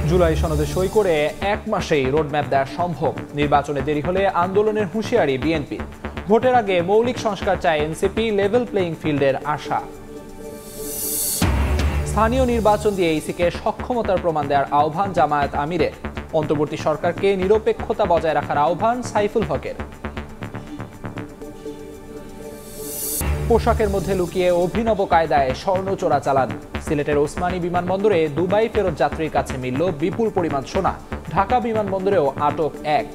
জুলাই সনদে সই করে 1 মাসেই রোডম্যাপ দেওয়া সম্ভব। নির্বাচনে দেরি হলে আন্দোলনের হুঁশিয়ারি বিএনপি। ভোটের আগে মৌলিক সংস্কার চায় এনসিপি, লেভেল প্লেইং ফিল্ডের আশা। স্থানীয় নির্বাচন দিয়ে ইসিকে সক্ষমতার প্রমাণ দেওয়ার আহ্বান জামায়াত আমিরের। অন্তর্বর্তী সরকারকে নিরপেক্ষতা বজায় রাখার আহ্বান সাইফুল হকের। পোশাকের মধ্যে লুকিয়ে অভিনব কায়দায় স্বর্ণ চোরাচালান। সিলেটের ওসমানী বিমানবন্দরে দুবাই ফেরত যাত্রীর কাছে মিলল বিপুল পরিমাণ সোনা। ঢাকা বিমানবন্দরেও আটক এক।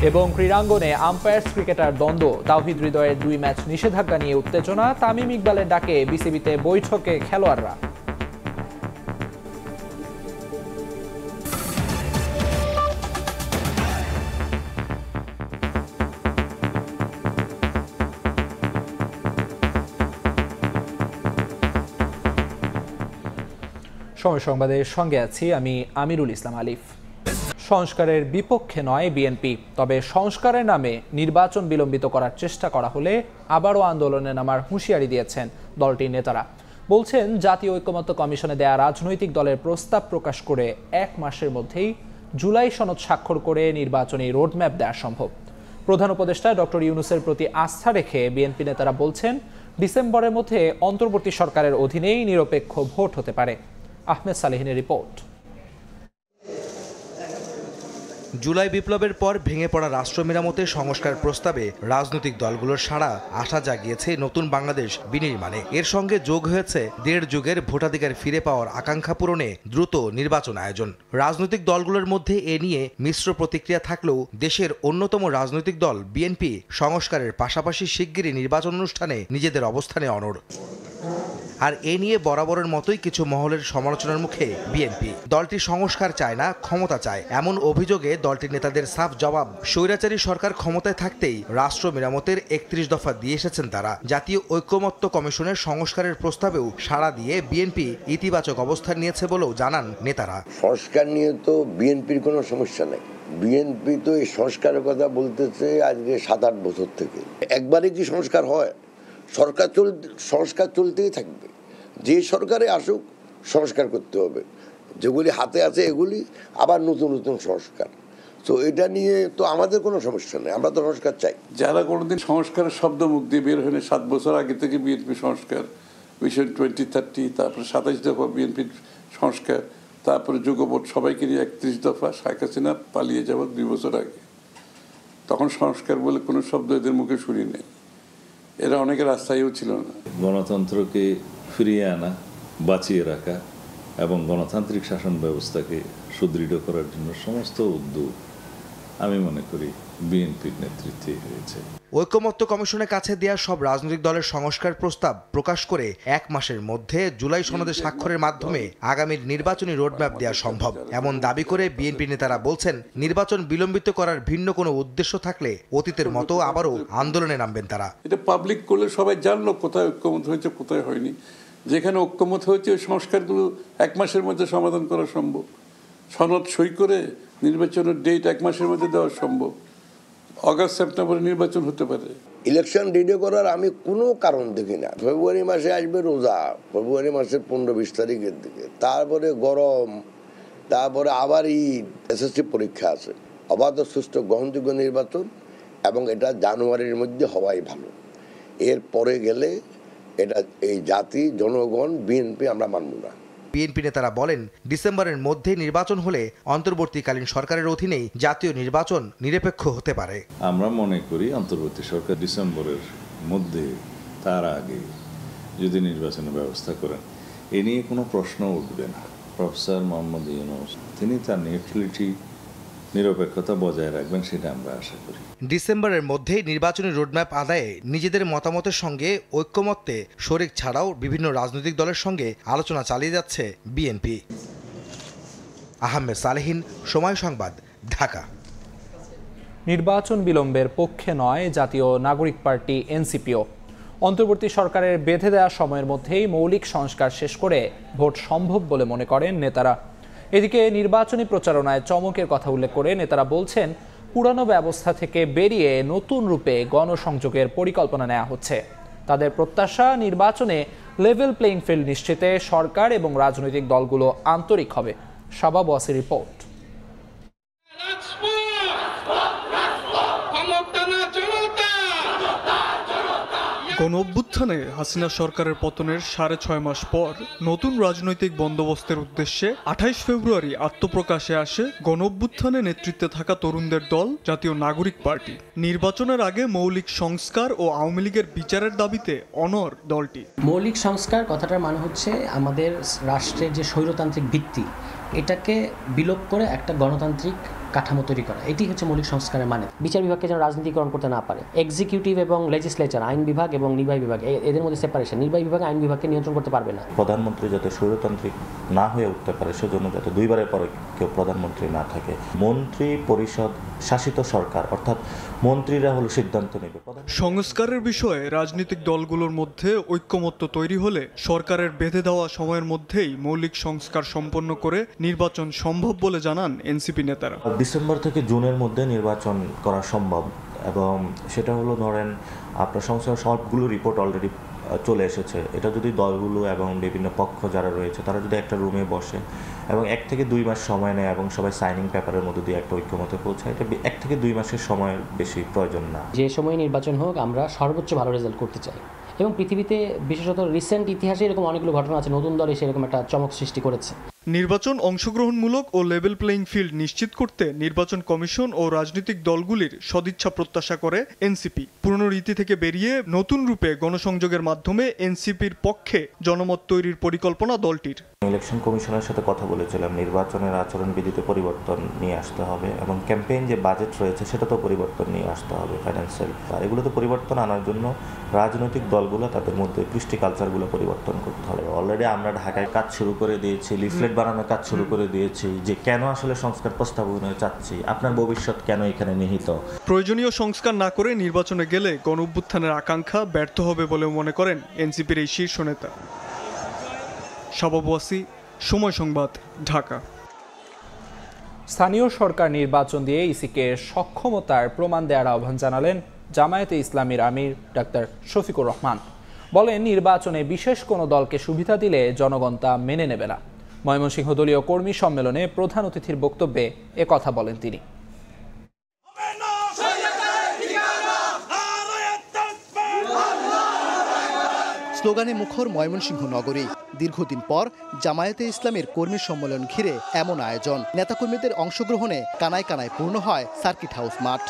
এবং ক্রীড়াঙ্গনে আম্পায়ার্স ক্রিকেটার দ্বন্দ্ব। তাওহিদ হৃদয়ের 2 ম্যাচ নিষেধাজ্ঞা নিয়ে উত্তেজনা। তামিম ইকবালের ডাকে বিসিবিতে বৈঠকে খেলোয়াড়রা। সময় সংবাদের সঙ্গে আছি আমি আমিরুল ইসলাম আলিফ। সংস্কারের বিপক্ষে নয় বিএনপি, তবে সংস্কারের নামে নির্বাচন বিলম্বিত করার চেষ্টা করা হলে আবারও আন্দোলনে নামার হুঁশিয়ারি দিয়েছেন দলটির নেতারা। বলছেন, জাতীয় ঐকমত্য কমিশনে দেয়া রাজনৈতিক দলের প্রস্তাব প্রকাশ করে 1 মাসের মধ্যেই জুলাই সনদ স্বাক্ষর করে নির্বাচনী রোডম্যাপ দেওয়া সম্ভব। প্রধান উপদেষ্টা ডক্টর ইউনূসের প্রতি আস্থা রেখে বিএনপি নেতারা বলছেন, ডিসেম্বরের মধ্যে অন্তর্বর্তী সরকারের অধীনেই নিরপেক্ষ ভোট হতে পারে। আহমেদ সালেহিনের রিপোর্ট। জুলাই বিপ্লবের পর ভেঙে পড়া রাষ্ট্র মেরামতের সংস্কার প্রস্তাবে রাজনৈতিক দলগুলোর সাড়া আশা জাগিয়েছে নতুন বাংলাদেশ বিনির্মাণে। এর সঙ্গে যোগ হয়েছে 1.5 যুগের ভোটাধিকার ফিরে পাওয়ার আকাঙ্ক্ষা পূরণে দ্রুত নির্বাচন আয়োজন। রাজনৈতিক দলগুলোর মধ্যে এ নিয়ে মিশ্র প্রতিক্রিয়া থাকলেও দেশের অন্যতম রাজনৈতিক দল বিএনপি সংস্কারের পাশাপাশি শিগগিরই নির্বাচন অনুষ্ঠানে নিজেদের অবস্থানে অনড়। আর এ নিয়ে বরাবরের মতোই কিছু মহলের সমালোচনার মুখে বিএনপি। দলটি সংস্কার চায় না, ক্ষমতা চায়, এমন অভিযোগে দলটির নেতাদের সাফ জবাব, স্বৈরাচারী সরকার ক্ষমতায় থাকতেই রাষ্ট্র মেরামতের 31 দফা দিয়ে এসেছেন তারা। জাতীয় ঐকমত্য কমিশনের সংস্কারের প্রস্তাবেও সাড়া দিয়ে বিএনপি ইতিবাচক অবস্থান নিয়েছে বলেও জানান নেতারা। সংস্কার নিয়ে তো বিএনপির কোনো সমস্যা নেই। বিএনপি তো এই সংস্কারের কথা বলতেছে আজকে 7-8 বছর থেকে। একবারে কি সংস্কার হয়? সংস্কার চলতেই থাকবে। যে সরকারে আসুক সংস্কার করতে হবে। যেগুলি হাতে আছে এগুলি আবার নতুন নতুন সংস্কার। তো এটা নিয়ে তো আমাদের কোনো সমস্যা নেই, আমরা তো সংস্কার চাই। যারা কোনোদিন সংস্কারের শব্দ মুখ দিয়ে বের হয়নি, 7 বছর আগে থেকে বিএনপি সংস্কার, ভিশন 2030, তারপরে 27 দফা বিএনপির সংস্কার, তারপরে যুগপৎ সবাইকে নিয়ে 31 দফা, শেখ হাসিনা পালিয়ে যাওয়ার 2 বছর আগে। তখন সংস্কার বলে কোনো শব্দ এদের মুখে শুনি নেই। এরা অনেকের আস্থায়ও ছিল না। গণতন্ত্রকে ফিরিয়ে আনা, বাঁচিয়ে রাখা এবং গণতান্ত্রিক শাসন ব্যবস্থাকে সুদৃঢ় করার জন্য সমস্ত উদ্যোগ আমি মনে করি বিএনপির নেতৃত্বে হয়েছে। ঐকমত্য কমিশনের কাছে দেয়া সব রাজনৈতিক দলের সংস্কার প্রস্তাব প্রকাশ করে 1 মাসের মধ্যে জুলাই সনদে স্বাক্ষরের মাধ্যমে আগামীর নির্বাচনী রোডম্যাপ দেওয়া সম্ভব, এমন দাবি করে বিএনপি নেতারা বলছেন, নির্বাচন বিলম্বিত করার ভিন্ন কোনো উদ্দেশ্য থাকলে অতীতের মতো আবারও আন্দোলনে নামবেন তারা। এটা পাবলিক করলে সবাই জানলো কোথায় ঐক্যমত হয়েছে, কোথায় হয়নি। যেখানে ঐক্যমত হয়েছে ওই সংস্কারগুলো 1 মাসের মধ্যে সমাধান করা সম্ভব। সনদ সই করে নির্বাচনের ডেট 1 মাসের মধ্যে দেওয়া সম্ভব। অগাস্ট সেপ্টেম্বরে নির্বাচন হতে পারে। ইলেকশন ডিলে করার আমি কোনো কারণ দেখি না। ফেব্রুয়ারি মাসে আসবে রোজা, ফেব্রুয়ারি মাসের 15-20 তারিখের দিকে, তারপরে গরম, তারপরে আবার ঈদ, এসএসসি পরীক্ষা আছে। অবাধ, সুষ্ঠু, গ্রহণযোগ্য নির্বাচন এবং এটা জানুয়ারির মধ্যে হওয়াই ভালো। এর পরে গেলে এটা এই জাতি, জনগণ, বিএনপি আমরা মানব না। বিএনপি নেতারা বলেন, ডিসেম্বরের মধ্যে নির্বাচন হলে অন্তর্বর্তীকালীন সরকারের অধীনেই জাতীয় নির্বাচন নিরপেক্ষ হতে পারে। আমরা মনে করি অন্তর্বর্তী সরকার ডিসেম্বরের মধ্যে, তার আগে যদি নির্বাচনের ব্যবস্থা করেন, এ নিয়ে কোনো প্রশ্ন উঠবে না। প্রফেসর মোহাম্মদ ইউনূস তিনি তার নিউট্রালিটি, নিরপেক্ষতা বজায় রাখবেন, সেটা আমরা আশা করি। ডিসেম্বরের মধ্যেই নির্বাচনী রোডম্যাপ আদায়ে নিজেদের মতামতের সঙ্গে ঐক্যমত্যে শরিক ছাড়াও বিভিন্ন রাজনৈতিক দলের সঙ্গে আলোচনা চালিয়ে যাচ্ছে বিএনপি। আহমেদ সালেহিন, সময় সংবাদ, ঢাকা। নির্বাচন বিলম্বের পক্ষে নয় জাতীয় নাগরিক পার্টি এনসিপিও। অন্তর্বর্তী সরকারের বেঁধে দেওয়া সময়ের মধ্যেই মৌলিক সংস্কার শেষ করে ভোট সম্ভব বলে মনে করেন নেতারা। এদিকে নির্বাচনী প্রচারণায় চমকের কথা উল্লেখ করে নেতারা বলছেন, পুরানো ব্যবস্থা থেকে বেরিয়ে নতুন রূপে গণসংযোগের পরিকল্পনা নেওয়া হচ্ছে। তাদের প্রত্যাশা, নির্বাচনে লেভেল প্লেইং ফিল্ড নিশ্চিতে সরকার এবং রাজনৈতিক দলগুলো আন্তরিক হবে। শাবাব ওয়াসির রিপোর্ট। গণঅভ্যুত্থানে হাসিনা সরকারের পতনের 6.5 মাস পর নতুন রাজনৈতিক বন্দোবস্তের উদ্দেশ্যে 28 ফেব্রুয়ারি আত্মপ্রকাশে আসে গণঅভ্যুত্থানে নেতৃত্বে থাকা তরুণদের দল জাতীয় নাগরিক পার্টি। নির্বাচনের আগে মৌলিক সংস্কার ও আওয়ামী লীগের বিচারের দাবিতে অনড় দলটি। মৌলিক সংস্কার কথাটার মানে হচ্ছে আমাদের রাষ্ট্রের যে স্বৈরতান্ত্রিক ভিত্তি, এটাকে বিলোপ করে একটা গণতান্ত্রিক কাঠামো তৈরি করা, এটি হচ্ছে মৌলিক সংস্কারের মানে। বিচার বিভাগকে যেন রাজনীতিকরণ করতে না পারে। এক্সিকিউটিভ এবং লেজিসলেচার, আইন বিভাগ এবং নির্বাহী বিভাগ, এদের মধ্যে সেপারেশন। নির্বাহী বিভাগ আইন বিভাগকে নিয়ন্ত্রণ করতে পারবে না। প্রধানমন্ত্রী যাতে স্বৈরতান্ত্রিক না হয়ে উঠতে পারে সেজন্য যাতে দুইবারের পরে কেউ প্রধানমন্ত্রী না থাকে। মন্ত্রী পরিষদ শাসিত সরকার, অর্থাৎ মন্ত্রীরা হলো সিদ্ধান্ত নেবে। সংস্কারের বিষয়ে রাজনৈতিক দলগুলোর মধ্যে ঐক্যমত্য তৈরি হলে সরকারের বেঁধে দেওয়া সময়ের মধ্যেই মৌলিক সংস্কার সম্পন্ন করে নির্বাচন সম্ভব বলে জানান এনসিপি নেতারা। ডিসেম্বর থেকে জুনের মধ্যে নির্বাচন করা সম্ভব, এবং সেটা হলো ধরেন আপনার সংস্কার সবগুলো রিপোর্ট অলরেডি চলে এসেছে। এটা যদি দলগুলো এবং বিভিন্ন পক্ষ যারা রয়েছে তারা যদি একটা রুমে বসে এবং 1 থেকে 2 মাস সময় নেয় এবং সবাই সাইনিং পেপারের মধ্যে দিয়ে একটা ঐক্যমতে পৌঁছায়, এটা 1 থেকে 2 মাসের সময়ের বেশি প্রয়োজন না। যে সময় নির্বাচন হোক, আমরা সর্বোচ্চ ভালো রেজাল্ট করতে চাই। এবং পৃথিবীতে বিশেষত রিসেন্ট ইতিহাসে এরকম অনেকগুলো ঘটনা আছে, নতুন দল এসে এরকম একটা চমক সৃষ্টি করেছে। নির্বাচন অংশগ্রহণমূলক ও লেভেল প্লেইং ফিল্ড নিশ্চিত করতে নির্বাচন কমিশন ও রাজনৈতিক দলগুলির সদিচ্ছা প্রত্যাশা করে এনসিপি। পুরনো রীতি থেকে বেরিয়ে নতুন রূপে গণসংযোগের মাধ্যমে এনসিপির পক্ষে জনমত তৈরির পরিকল্পনা দলটির। ইলেকশন কমিশনের সাথে কথা বলেছিলাম, নির্বাচনের আচরণবিধিতে পরিবর্তন নিয়ে আসতে হবে এবং ক্যাম্পেইন যে বাজেট রয়েছে সেটা তো পরিবর্তন নিয়ে আসতে হবে, ফাইন্যান্সিয়াল। আর এগুলোতে পরিবর্তন আনার জন্য রাজনৈতিক দলগুলো তাদের মধ্যে কৃষ্টি কালচারগুলো পরিবর্তন করতে হবে। অলরেডি আমরা ঢাকায় কাজ শুরু করে দিয়েছি, লিফলেট বানানোর কাজ শুরু করে দিয়েছি, যে কেন আসলে সংস্কার প্রস্তাবনা চাচ্ছি, আপনার ভবিষ্যৎ কেন এখানে নিহিত। প্রয়োজনীয় সংস্কার না করে নির্বাচনে গেলে গণঅভ্যুত্থানের আকাঙ্ক্ষা ব্যর্থ হবে বলে মনে করেন এনসিপির এই শীর্ষ নেতা। শাবাব ওয়াসি, সময় সংবাদ, ঢাকা। স্থানীয় সরকার নির্বাচন দিয়ে ইসিকে সক্ষমতার প্রমাণ দেওয়ার আহ্বান জানালেন জামায়াতে ইসলামীর আমির ডাক্তার শফিকুর রহমান। বলেন, নির্বাচনে বিশেষ কোনো দলকে সুবিধা দিলে জনগণ তা মেনে নেবে না। ময়মনসিংহ দলীয় কর্মী সম্মেলনে প্রধান অতিথির বক্তব্যে একথা বলেন তিনি। স্লোগানে মুখর ময়মনসিংহ নগরী। দীর্ঘদিন পর জামায়াতে ইসলামের কর্মী সম্মেলন ঘিরে এমন আয়োজন। নেতাকর্মীদের অংশগ্রহণে কানায় কানায় পূর্ণ হয় সার্কিট হাউস মাঠ।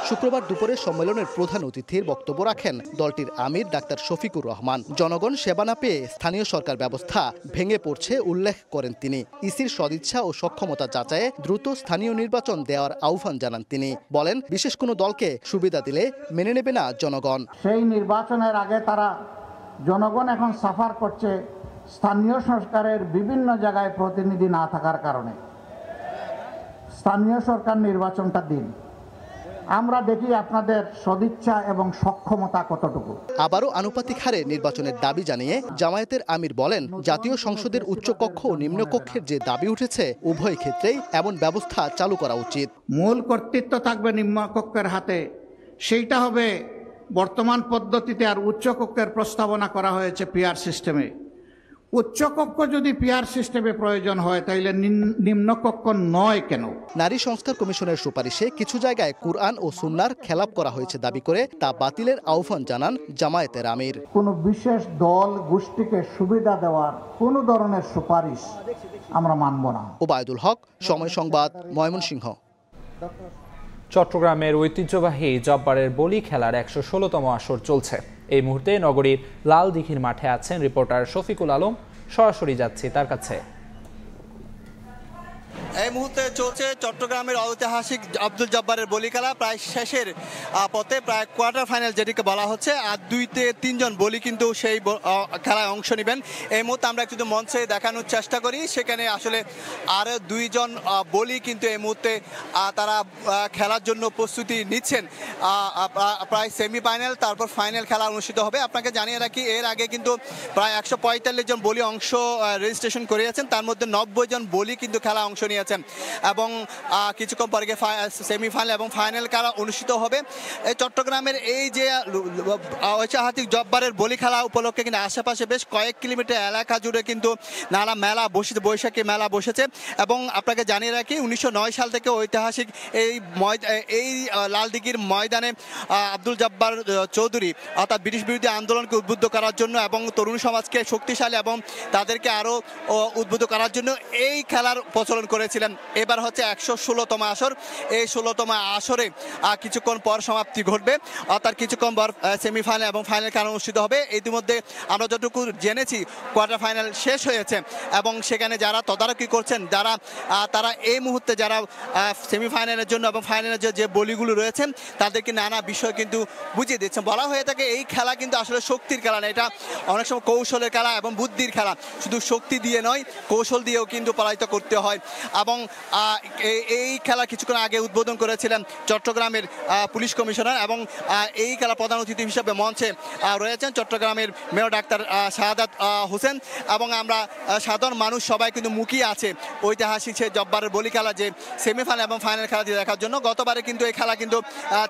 শুক্রবার দুপুরে সম্মেলনের প্রধান অতিথির বক্তব্য রাখেন দলটির আমির ডাক্তার শফিকুর রহমান। জনগণ সেবা না পেয়ে স্থানীয় সরকার ব্যবস্থা ভেঙে পড়ছে উল্লেখ করেন তিনি। ইসির সদিচ্ছা ও সক্ষমতা যাচাইয়ে দ্রুত স্থানীয় নির্বাচন দেওয়ার আহ্বান জানান তিনি। বলেন, বিশেষ কোনো দলকে সুবিধা দিলে মেনে নেবে না জনগণ। সেই নির্বাচনের আগে তারা জনগণ এখন সাফার করছে স্থানীয় সরকারের বিভিন্ন জায়গায় প্রতিনিধি না থাকার কারণে। স্থানীয় সরকার নির্বাচনটা দিন, আমরা দেখি আপনাদের সদিচ্ছা এবং সক্ষমতা কতটুকু। আবারও আনুপাতিক হারে নির্বাচনের দাবি জানিয়ে জামায়াতের আমির বলেন, জাতীয় সংসদের উচ্চকক্ষ ও নিম্নকক্ষের যে দাবি উঠেছে উভয় ক্ষেত্রেই এমন ব্যবস্থা চালু করা উচিত। মূল কর্তৃত্ব থাকবে নিম্নকক্ষের হাতে, সেইটা হবে বর্তমান পদ্ধতিতে। আর উচ্চকক্ষের প্রস্তাবনা করা হয়েছে পিআর সিস্টেমে। উচ্চকক্ষ যদি পিআর সিস্টেমে প্রয়োজন হয় তাহলে নিম্নকক্ষ নয় কেন? নারী সংস্কার কমিশনের সুপারিশে কিছু জায়গায় কুরআন ও সুন্নাহর খেলাপ করা হয়েছে দাবি করে তা বাতিলের আহ্বান জানান জামায়াতের আমির। কোনো বিশেষ দল গোষ্ঠীকে সুবিধা দেওয়ার কোনো ধরনের সুপারিশ আমরা মানব না। ওবায়দুল হক, সময় সংবাদ, ময়মনসিংহ। চট্টগ্রামের ঐতিহ্যবাহী জব্বারের বলি খেলার 116তম আসর চলছে। এই মুহূর্তে নগরীর লাল দিঘির মাঠে আছেন রিপোর্টার শফিকুল আলম। সরাসরি যাচ্ছি তার কাছে। এই মুহূর্তে চলছে চট্টগ্রামের ঐতিহাসিক আব্দুল জব্বারের বলি খেলা প্রায় শেষের পথে, প্রায় কোয়ার্টার ফাইনাল যেটিকে বলা হচ্ছে। আর 2-3 জন বলি কিন্তু সেই খেলায় অংশ নেবেন। এই মুহূর্তে আমরা একটু মঞ্চে দেখানোর চেষ্টা করি, সেখানে আসলে আর 2 জন বলি কিন্তু এই মুহূর্তে তারা খেলার জন্য প্রস্তুতি নিচ্ছেন। প্রায় সেমিফাইনাল তারপর ফাইনাল খেলা অনুষ্ঠিত হবে। আপনাকে জানিয়ে রাখি, এর আগে কিন্তু প্রায় 145 জন বলি অংশ রেজিস্ট্রেশন করিয়েছেন, তার মধ্যে 90 জন বলি কিন্তু খেলা অংশ নিয়েছেন। হয়েছেন এবং কিছুক্ষণ পরে সেমিফাইনাল এবং ফাইনাল খেলা অনুষ্ঠিত হবে। এই চট্টগ্রামের এই যে ঐতিহাসিক জব্বারের বলি খেলা উপলক্ষে কিন্তু আশেপাশে বেশ কয়েক কিলোমিটার এলাকা জুড়ে কিন্তু নানা মেলা বসেছে, বৈশাখী মেলা বসেছে। এবং আপনাকে জানিয়ে রাখি 1909 সাল থেকে ঐতিহাসিক এই লালদিঘির ময়দানে আব্দুল জব্বার চৌধুরী অর্থাৎ ব্রিটিশ বিরোধী আন্দোলনকে উদ্বুদ্ধ করার জন্য এবং তরুণ সমাজকে শক্তিশালী এবং তাদেরকে আরও উদ্বুদ্ধ করার জন্য এই খেলার প্রচলন করেছিলেন। এবার হচ্ছে 116তম আসর। এই 16তম আসরে কিছুক্ষণ পর সমাপ্তি ঘটবে, অর্থাৎ কিছুক্ষণ পর সেমিফাইনাল এবং ফাইনাল খেলা অনুষ্ঠিত হবে। ইতিমধ্যে আমরা যতটুকু জেনেছি কোয়ার্টার ফাইনাল শেষ হয়েছে এবং সেখানে যারা তদারকি করছেন তারা এই মুহূর্তে যারা সেমিফাইনালের জন্য এবং ফাইনালের যে বলিগুলো রয়েছেন তাদেরকে নানা বিষয় কিন্তু বুঝিয়ে দিচ্ছেন। বলা হয়ে থাকে এই খেলা কিন্তু আসলে শক্তির খেলা না, এটা অনেক সময় কৌশলের খেলা এবং বুদ্ধির খেলা। শুধু শক্তি দিয়ে নয়, কৌশল দিয়েও কিন্তু পরাজিত করতে হয়। এবং এই খেলা কিছুক্ষণ আগে উদ্বোধন করেছিলেন চট্টগ্রামের পুলিশ কমিশনার এবং এই খেলা প্রধান অতিথি হিসেবে মঞ্চে রয়েছেন চট্টগ্রামের মেয়র ডাক্তার শাহাদাত হোসেন। এবং আমরা সাধারণ মানুষ সবাই কিন্তু মুখিয়ে আছে ঐতিহাসিক সে জব্বারের বলি খেলা যে সেমিফাইনাল এবং ফাইনাল খেলা দিয়ে দেখার জন্য। গতবারে কিন্তু এই খেলা কিন্তু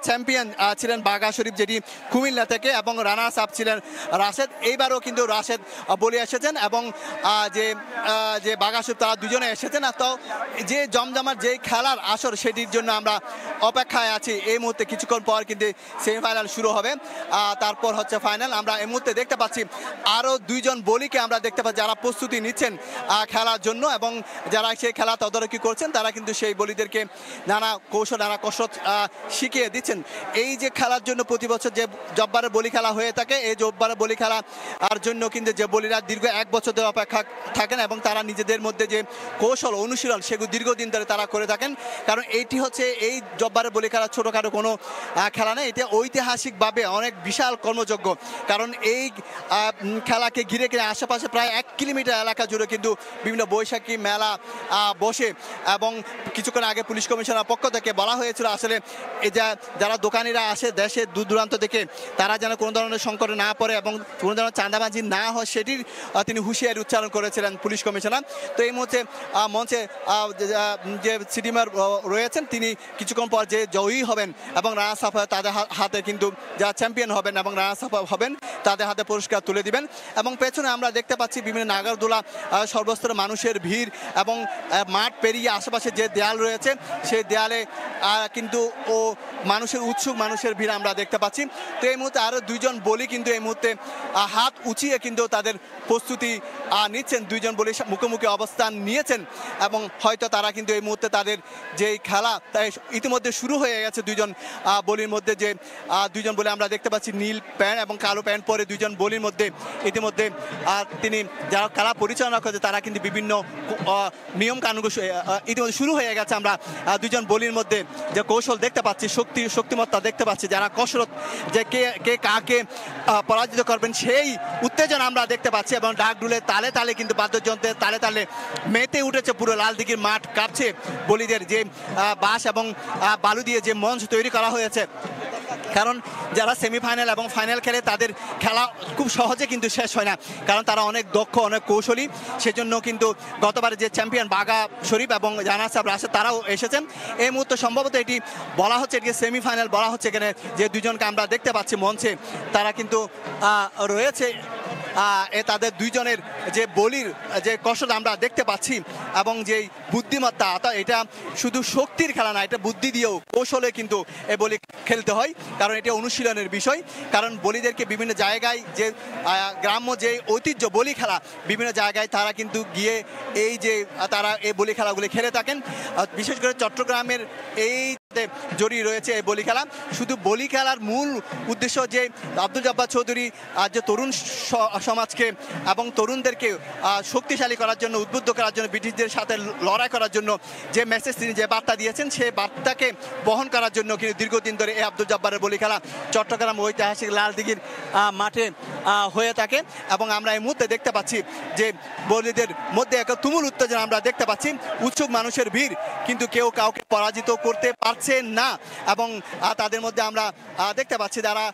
চ্যাম্পিয়ন ছিলেন বাঘা শরীফ যেটি কুমিল্লা থেকে এবং রানার্স আপ ছিলেন রাশেদ। এইবারও কিন্তু রাশেদ বলি এসেছেন এবং যে বাঘা শরীফ তারা দুজনে এসেছেন। তো যে জমজমার যে খেলার আসর সেটির জন্য আমরা অপেক্ষায় আছি। এই মুহূর্তে কিছুক্ষণ পর কিন্তু সেমিফাইনাল শুরু হবে, তারপর হচ্ছে ফাইনাল। আমরা এই মুহূর্তে দেখতে পাচ্ছি আরও দুইজন বলিকে আমরা দেখতে পাচ্ছি যারা প্রস্তুতি নিচ্ছেন খেলার জন্য এবং যারা সেই খেলা তদারকি করছেন তারা কিন্তু সেই বলিদেরকে নানা কৌশল নানা কসরত শিখিয়ে দিচ্ছেন। এই যে খেলার জন্য প্রতি বছর যে জব্বারের বলি খেলা হয়ে থাকে, এই জব্বারের বলি খেলার জন্য কিন্তু যে বলিরা দীর্ঘ 1 বছর ধরে অপেক্ষা থাকেন এবং তারা নিজেদের মধ্যে যে কৌশল অনুশীলন সেগুলো দীর্ঘদিন ধরে তারা করে থাকেন। কারণ এইটি হচ্ছে এই জব্বারের বলি খেলা ছোটোখাটো কোনো খেলা নেই, এটা ঐতিহাসিকভাবে অনেক বিশাল কর্মযজ্ঞ। কারণ এই খেলাকে ঘিরে আশেপাশে প্রায় 1 কিলোমিটার এলাকা জুড়ে কিন্তু বিভিন্ন বৈশাখী মেলা বসে এবং কিছুক্ষণ আগে পুলিশ কমিশনার পক্ষ থেকে বলা হয়েছিল আসলে এই যারা দোকানিরা আসে দেশে দূর দূরান্ত থেকে তারা যেন কোনো ধরনের সংকটে না পড়ে এবং কোনো ধরনের চাঁদাবাজি না হয় সেটির তিনি হুঁশিয়ারি উচ্চারণ করেছিলেন পুলিশ কমিশনার। তো এই মুহূর্তে মঞ্চে যে সিটি মেয়র রয়েছেন তিনি কিছুক্ষণ পর যে জয়ী হবেন এবং রানার্স আপ তাদের হাতে কিন্তু যারা চ্যাম্পিয়ন হবেন এবং রানার্স আপ হবেন তাদের হাতে পুরস্কার তুলে দিবেন। এবং পেছনে আমরা দেখতে পাচ্ছি বিভিন্ন নাগরদোলা, সর্বস্তরের মানুষের ভিড় এবং মাঠ পেরিয়ে আশেপাশে যে দেয়াল রয়েছে সেই দেয়ালে কিন্তু মানুষের উৎসুক মানুষের ভিড় আমরা দেখতে পাচ্ছি। তো এই মুহূর্তে আরও দুইজন বলি কিন্তু এই মুহূর্তে হাত উঁচিয়ে কিন্তু তাদের প্রস্তুতি নিচ্ছেন। দুইজন বলি মুখোমুখি অবস্থান নিয়েছেন এবং হয়তো তারা কিন্তু এই মুহূর্তে তাদের যেই খেলা তাই ইতিমধ্যে শুরু হয়ে গেছে। দুইজন বলির মধ্যে যে দুইজন বলি আমরা দেখতে পাচ্ছি নীল প্যান্ট এবং কালো প্যান্ট পরে দুইজন বলির মধ্যে ইতিমধ্যে তিনি যারা খেলা পরিচালনা করছে তারা কিন্তু বিভিন্ন নিয়ম কানুনগুলো ইতিমধ্যে শুরু হয়ে গেছে। আমরা দুইজন বলির মধ্যে যে কৌশল দেখতে পাচ্ছি, শক্তিমত্তা দেখতে পাচ্ছি, যারা কসরত যে কে কাকে পরাজিত করবেন সেই উত্তেজনা আমরা দেখতে পাচ্ছি এবং ডাক ডুলে তালে তালে কিন্তু বাদ্যযন্ত্রের তালে তালে মেতে উঠেছে পুরো লালদিঘির মাঠ কাঁপছে। বলিদের যে বাঁশ এবং বালু দিয়ে যে মঞ্চ তৈরি করা হয়েছে, কারণ যারা সেমিফাইনাল এবং ফাইনাল খেলে তাদের খেলা খুব সহজে কিন্তু শেষ হয় না, কারণ তারা অনেক দক্ষ অনেক কৌশলী। সেজন্য কিন্তু গতবারে যে চ্যাম্পিয়ন বাঘা শরীফ এবং রানার্স আপ রাশেদ তারাও এসেছেন। এই মুহূর্তে সম্ভবত এটি বলা হচ্ছে এটিকে সেমিফাইনাল বলা হচ্ছে। এখানে যে দুজনকে আমরা দেখতে পাচ্ছি মঞ্চে তারা কিন্তু রয়েছে, তাদের দুইজনের যে বলির যে কসরত আমরা দেখতে পাচ্ছি এবং যে বুদ্ধিমত্তা, এটা শুধু শক্তির খেলা না, এটা বুদ্ধি দিয়েও কৌশলে কিন্তু এ বলি খেলতে হয়, কারণ এটা অনুশীলনের বিষয়। কারণ বলিদেরকে বিভিন্ন জায়গায় যে গ্রাম্য যে ঐতিহ্য বলি খেলা বিভিন্ন জায়গায় তারা কিন্তু গিয়ে এই যে তারা এই বলি খেলাগুলি খেলে থাকেন। বিশেষ করে চট্টগ্রামের এই জড়িয়ে রয়েছে এই বলি খেলা। শুধু বলি খেলার মূল উদ্দেশ্য যে আব্দুল জব্বার চৌধুরী যে তরুণ সমাজকে এবং তরুণদেরকে শক্তিশালী করার জন্য উদ্বুদ্ধ করার জন্য ব্রিটিশদের সাথে লড়াই করার জন্য যে মেসেজ তিনি যে বার্তা দিয়েছেন সেই বার্তাকে বহন করার জন্য কিন্তু দীর্ঘদিন ধরে এই আব্দুল জব্বারের বলি খেলা চট্টগ্রাম ঐতিহাসিক লালদিঘির মাঠে হয়ে থাকে। এবং আমরা এই মুহূর্তে দেখতে পাচ্ছি যে বলিদের মধ্যে একটা তুমুল উত্তেজনা আমরা দেখতে পাচ্ছি, উৎসুক মানুষের ভিড়, কিন্তু কেউ কাউকে পরাজিত করতে পারছে হচ্ছে না, এবং তাদের মধ্যে আমরা দেখতে পাচ্ছি যারা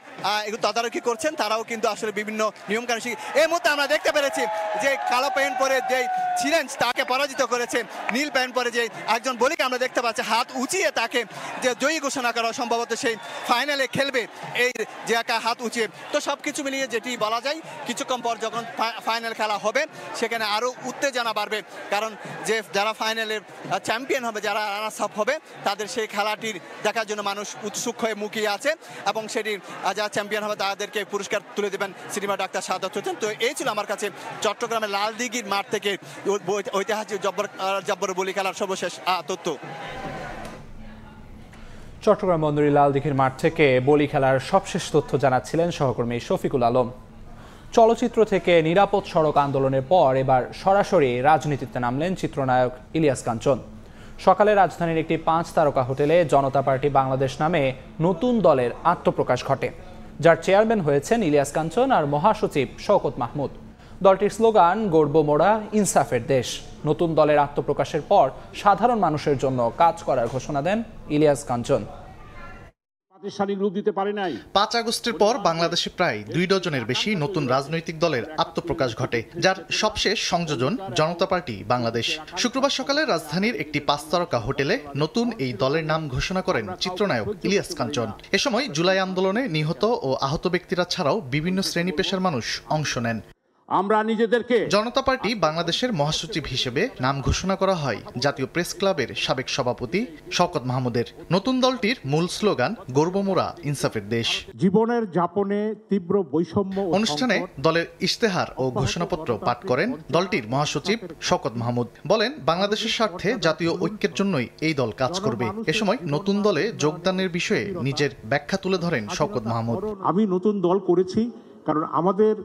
এগুলো তদারকি করছেন তারাও কিন্তু আসলে বিভিন্ন নিয়মকানুন। এই মুহূর্তে আমরা দেখতে পেরেছি যে কালো প্যান্ট পরে যে ছিলেন তাকে পরাজিত করেছে নীল প্যান্ট পরে যে একজন বলিকে আমরা দেখতে পাচ্ছি হাত উঁচিয়ে তাকে যে জয়ী ঘোষণা করা, সম্ভবত সেই ফাইনালে খেলবে এই যে একা হাত উঁচিয়ে। তো সব কিছু মিলিয়ে যেটি বলা যায় কিছুক্ষণ পর যখন ফাইনাল খেলা হবে সেখানে আরও উত্তেজনা বাড়বে, কারণ যে যারা ফাইনালের চ্যাম্পিয়ন হবে, যারা রানার্স আপ হবে, তাদের সেই খেলাটির দেখার জন্য মানুষ উৎসুক হয়ে মুখিয়ে আছে, এবং সেটির যারা চ্যাম্পিয়ন হবে তাদেরকে পুরস্কার তুলে দেবেন সিনেমা ডাক্তার সাদাত হোসেন। তো এই ছিল আমার কাছে চট্টগ্রামের লালদিঘির মাঠ থেকে ঐতিহাসিক জব্বর বলি খেলার সর্বশেষ তথ্য। চট্টগ্রাম বন্দরের লালদিঘির মাঠ থেকে বলি খেলার সবশেষ তথ্য জানাচ্ছিলেন সহকর্মী শফিকুল আলম। চলচ্চিত্র থেকে নিরাপদ সড়ক আন্দোলনের পর এবার সরাসরি রাজনীতিতে নামলেন চিত্রনায়ক ইলিয়াস কাঞ্চন। সকালে রাজধানীর একটি 5 তারকা হোটেলে জনতা পার্টি বাংলাদেশ নামে নতুন দলের আত্মপ্রকাশ ঘটে, যার চেয়ারম্যান হয়েছেন ইলিয়াস কাঞ্চন আর মহাসচিব শওকত মাহমুদ। দলটির স্লোগান গর্ব মোরা ইনসাফের দেশ। নতুন দলের আত্মপ্রকাশের পর সাধারণ মানুষের জন্য কাজ করার ঘোষণা দেন ইলিয়াস কাঞ্চন। 5 আগস্টের পর বাংলাদেশে প্রায় 2 ডজনের বেশি নতুন রাজনৈতিক দলের আত্মপ্রকাশ ঘটে, যার সবশেষ সংযোজন জনতা পার্টি বাংলাদেশ। শুক্রবার সকালে রাজধানীর একটি 5 তারকা হোটেলে নতুন এই দলের নাম ঘোষণা করেন চিত্রনায়ক ইলিয়াস কাঞ্চন। এ সময় জুলাই আন্দোলনে নিহত ও আহত ব্যক্তিরা ছাড়াও বিভিন্ন শ্রেণী পেশার মানুষ অংশ নেন। আমরা নিজেদেরকে জনতা পার্টি বাংলাদেশের মহাসচিব হিসেবে নাম ঘোষণা করা হয় জাতীয় প্রেস ক্লাবের সাবেক সভাপতি শওকত মাহমুদের। নতুন দলটির মূল স্লোগান গর্ব মোরা ইনসাফের দেশ। জীবনের যাপনে তীব্র বৈষম্য। অনুষ্ঠানে দলের ইশতেহার ও ঘোষণাপত্র পাঠ করেন দলটির মহাসচিব শওকত মাহমুদ। বলেন, বাংলাদেশের স্বার্থে জাতীয় ঐক্যের জন্যই এই দল কাজ করবে। এ সময় নতুন দলে যোগদানের বিষয়ে নিজের ব্যাখ্যা তুলে ধরেন শওকত মাহমুদ। আমি নতুন দল করেছি কারণ আমাদের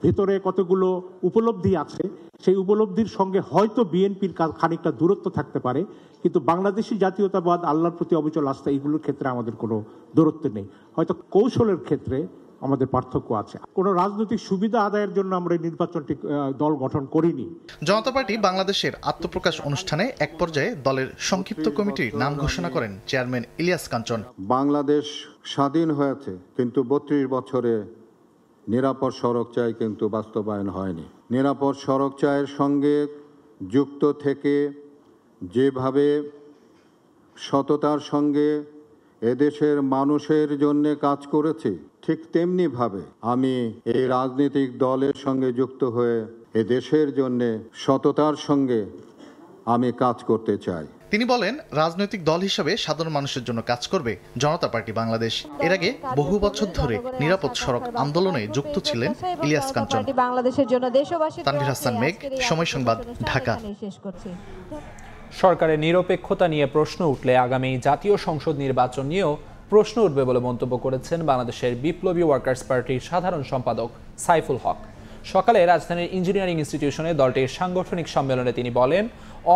ভেতরে কতগুলো উপলব্ধি আছে, সেই উপলব্ধির সঙ্গে হয়তো বিএনপির খানিকটা দূরত্ব থাকতে পারে, কিন্তু বাংলাদেশি জাতীয়তাবাদ, আল্লাহর প্রতি অবিচল আস্থা, এগুলোর ক্ষেত্রে আমাদের কোনো দূরত্ব নেই। হয়তো কৌশলের ক্ষেত্রে আমাদের পার্থক্য আছে। কোনো রাজনৈতিক সুবিধা আদায়ের জন্য আমরা নির্বাচনটি দল গঠন করিনি। জনতা পার্টি বাংলাদেশের আত্মপ্রকাশ অনুষ্ঠানে এক পর্যায়ে দলের সংক্ষিপ্ত কমিটির নাম ঘোষণা করেন চেয়ারম্যান ইলিয়াস কাঞ্চন। বাংলাদেশ স্বাধীন হয়েছে, কিন্তু 32 বছরে নিরাপদ সড়ক চাই কিন্তু বাস্তবায়ন হয়নি। নিরাপদ সড়ক চাইয়ের সঙ্গে যুক্ত থেকে যেভাবে সততার সঙ্গে এদেশের মানুষের জন্য কাজ করেছি, ঠিক তেমনিভাবে আমি এই রাজনৈতিক দলের সঙ্গে যুক্ত হয়ে এদেশের জন্য সততার সঙ্গে আমি কাজ করতে চাই। তিনি বলেন, রাজনৈতিক দল হিসেবে সাধারণ মানুষের জন্য কাজ করবে জনতা পার্টি বাংলাদেশ। এর আগে বহু বছর ধরে নিরাপদ সড়ক আন্দোলনে যুক্ত ছিলেন ইলিয়াস কাঞ্চন। তানভীর হাসান মেঘ, সময় সংবাদ, ঢাকা। সরকারের নিরপেক্ষতা নিয়ে প্রশ্ন উঠলে আগামী জাতীয় সংসদ নির্বাচন নিয়েও প্রশ্ন উঠবে বলে মন্তব্য করেছেন বাংলাদেশের বিপ্লবী ওয়ার্কার্স পার্টির সাধারণ সম্পাদক সাইফুল হক। সকালে রাজধানীর ইঞ্জিনিয়ারিং ইনস্টিটিউশনে দলটির সাংগঠনিক সম্মেলনে তিনি বলেন,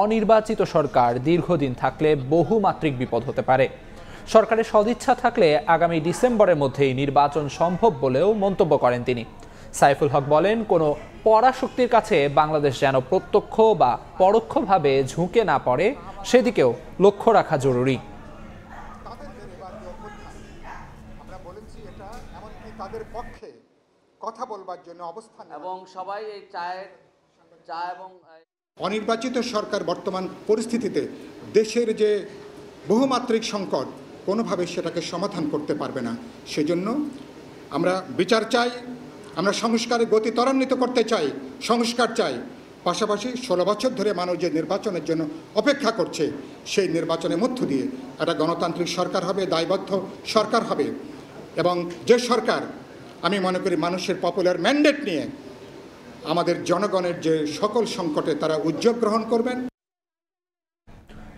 অনির্বাচিত সরকার দীর্ঘদিন থাকলে বহুমাত্রিক বিপদ হতে পারে। সরকারের সদিচ্ছা থাকলে আগামী ডিসেম্বরের মধ্যেই নির্বাচন সম্ভব বলেও মন্তব্য করেন তিনি। সাইফুল হক বলেন, কোনো পরাশক্তির কাছে বাংলাদেশ যেন প্রত্যক্ষ বা পরোক্ষভাবে ঝুঁকে না পড়ে, সেদিকেও লক্ষ্য রাখা জরুরি। তাদের পক্ষে কথা বলবার জন্য অবস্থান এবং সবাই এই চা এবং অনির্বাচিত সরকার বর্তমান পরিস্থিতিতে দেশের যে বহুমাত্রিক সংকট কোনোভাবে সেটাকে সমাধান করতে পারবে না। সেজন্য আমরা বিচার চাই, আমরা সংস্কারের গতি ত্বরান্বিত করতে চাই, সংস্কার চাই। পাশাপাশি 16 বছর ধরে মানুষ যে নির্বাচনের জন্য অপেক্ষা করছে, সেই নির্বাচনের মধ্য দিয়ে একটা গণতান্ত্রিক সরকার হবে, দায়বদ্ধ সরকার হবে, এবং যে সরকার আমি মনে করি মানুষের পপুলার ম্যান্ডেট নিয়ে আমাদের জনগণের যে সকল সংকটে তারা উদ্যোগ গ্রহণ করবেন।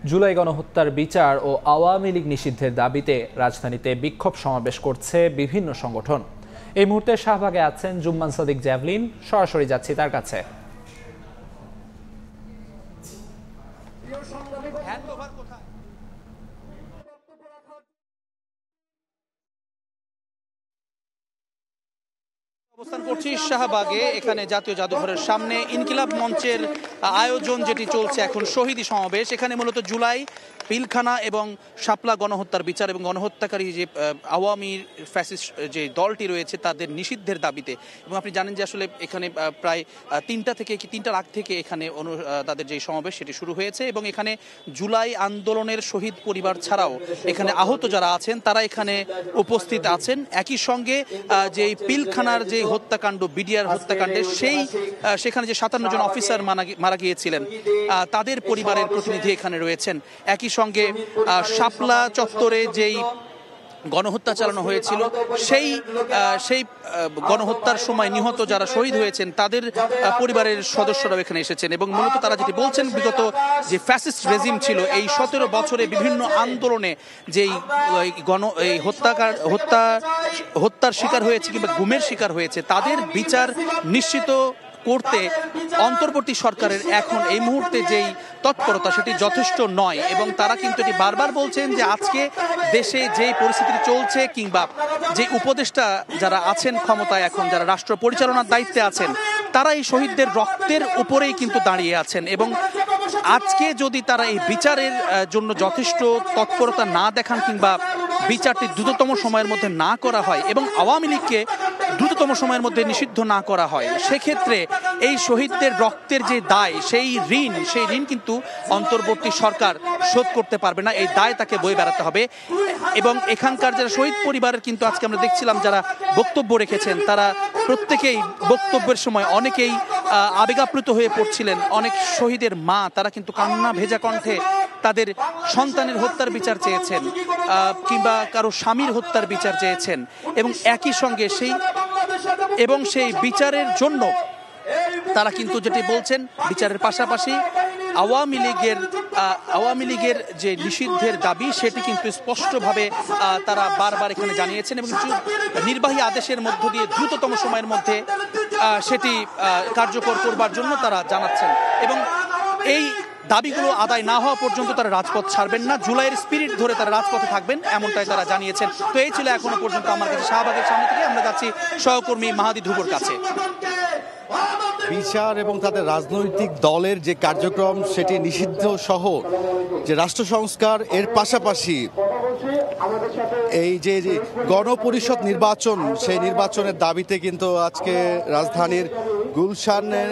জুলাই গণহত্যার বিচার ও আওয়ামী লীগ নিষিদ্ধের দাবিতে রাজধানীতে বিক্ষোভ সমাবেশ করছে বিভিন্ন সংগঠন। এই মুহূর্তে শাহবাগে আছেন জুম্মান সাদিক জ্যাভলিন, সরাসরি যাচ্ছি তার কাছে। অবস্থান করছি শাহবাগে, এখানে জাতীয় জাদুঘরের সামনে ইনকিলাব মঞ্চের আয়োজন যেটি চলছে এখন শহীদি সমাবেশ। এখানে মূলত জুলাই পিলখানা এবং শাপলা গণহত্যার বিচার এবং গণহত্যাকারী যে আওয়ামী ফ্যাসিস্ট যে দলটি রয়েছে তাদের নিষিদ্ধের দাবিতে। এবং আপনি জানেন যে আসলে এখানে প্রায় 3টার আগ থেকে এখানে তাদের যে সমাবেশ সেটি শুরু হয়েছে এবং এখানে জুলাই আন্দোলনের শহীদ পরিবার ছাড়াও এখানে আহত যারা আছেন তারা এখানে উপস্থিত আছেন। একই সঙ্গে যে পিলখানার যে হত্যাকাণ্ড, বিডিআর হত্যাকাণ্ডের সেখানে যে 57 জন অফিসার মারা গিয়েছিলেন তাদের পরিবারের প্রতিনিধি এখানে রয়েছেন। একই সঙ্গে শাপলা চত্বরে যেই গণহত্যা চালানো হয়েছিল সেই গণহত্যার সময় নিহত যারা শহীদ হয়েছেন তাদের পরিবারের সদস্যরাও এখানে এসেছেন এবং মূলত তারা যেটি বলছেন বিগত যে ফ্যাসিস্ট রেজিম ছিল এই 17 বছরে বিভিন্ন আন্দোলনে যেই হত্যার শিকার হয়েছে কিংবা গুমের শিকার হয়েছে তাদের বিচার নিশ্চিত করতে অন্তর্বর্তী সরকারের এখন এই মুহূর্তে যেই তৎপরতা সেটি যথেষ্ট নয় এবং তারা কিন্তু এটি বারবার বলছেন যে আজকে দেশে যেই পরিস্থিতি চলছে কিংবা যে উপদেষ্টা যারা আছেন ক্ষমতায় এখন যারা রাষ্ট্র পরিচালনার দায়িত্বে আছেন তারা এই শহীদদের রক্তের উপরেই কিন্তু দাঁড়িয়ে আছেন এবং আজকে যদি তারা এই বিচারের জন্য যথেষ্ট তৎপরতা না দেখান কিংবা বিচারটি দ্রুততম সময়ের মধ্যে না করা হয় এবং আওয়ামী লীগকে দ্রুততম সময়ের মধ্যে নিষিদ্ধ না করা হয় সেক্ষেত্রে এই শহীদদের রক্তের যে দায় সেই ঋণ কিন্তু অন্তর্বর্তী সরকার শোধ করতে পারবে না। এই দায় তাকে বয়ে বেড়াতে হবে এবং এখানকার যারা শহীদ পরিবারের কিন্তু আজকে আমরা দেখছিলাম যারা বক্তব্য রেখেছেন তারা প্রত্যেকেই বক্তব্যের সময় অনেকেই আবেগাপ্লুত হয়ে পড়ছিলেন। অনেক শহীদের মা তারা কিন্তু কান্না ভেজা কণ্ঠে তাদের সন্তানের হত্যার বিচার চেয়েছেন কিংবা কারো স্বামীর হত্যার বিচার চেয়েছেন এবং একই সঙ্গে সেই বিচারের জন্য তারা কিন্তু যেটি বলছেন বিচারের পাশাপাশি আওয়ামী লীগের যে নিষিদ্ধের দাবি সেটি কিন্তু স্পষ্টভাবে তারা বারবার এখানে জানিয়েছেন এবং নির্বাহী আদেশের মধ্য দিয়ে দ্রুততম সময়ের মধ্যে সেটি কার্যকর করবার জন্য তারা জানাচ্ছেন এবং এই দাবিগুলো আদায় না হওয়া পর্যন্ত তারা রাজপথ ছাড়বেন না। জুলাইয়ের স্পিরিট ধরে তারা রাজপথে থাকবেন এমনটাই তারা জানিয়েছেন। তো এই ছিল এখনো পর্যন্ত আমার কাছে শাহবাগের সামনে থেকে। আমরা যাচ্ছি সহকর্মী মাহাদি ধ্রুবর কাছে। বিচার এবং তাদের রাজনৈতিক দলের যে কার্যক্রম সেটি নিষিদ্ধ সহ যে রাষ্ট্র সংস্কার এর পাশাপাশি এই যে গণপরিষদ নির্বাচন সেই নির্বাচনের দাবিতে কিন্তু আজকে রাজধানীর গুলশানের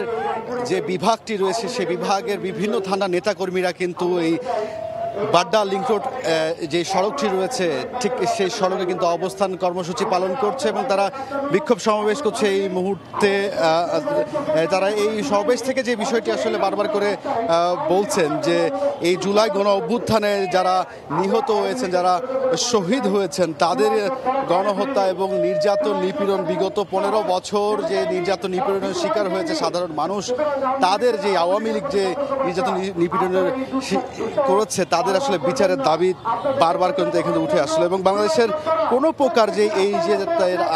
যে বিভাগটি রয়েছে সেই বিভাগের বিভিন্ন থানার নেতাকর্মীরা কিন্তু এই বাড্ডা লিংক রোড যে সড়কটি রয়েছে ঠিক সেই সড়কে কিন্তু অবস্থান কর্মসূচি পালন করছে এবং তারা বিক্ষোভ সমাবেশ করছে। এই মুহূর্তে তারা এই সমাবেশ থেকে যে বিষয়টি আসলে বারবার করে বলছেন যে এই জুলাই গণ অভ্যুত্থানে যারা নিহত হয়েছেন যারা শহীদ হয়েছেন তাদের গণহত্যা এবং নির্যাতন নিপীড়ন বিগত 15 বছর যে নির্যাতন নিপীড়নের শিকার হয়েছে সাধারণ মানুষ তাদের যে আওয়ামী লীগ যে নির্যাতন নিপীড়নের করেছে তাদের আসলে বিচারের দাবি বারবার কিন্তু এখানে উঠে আসলো এবং বাংলাদেশের কোনো প্রকার যে এই যে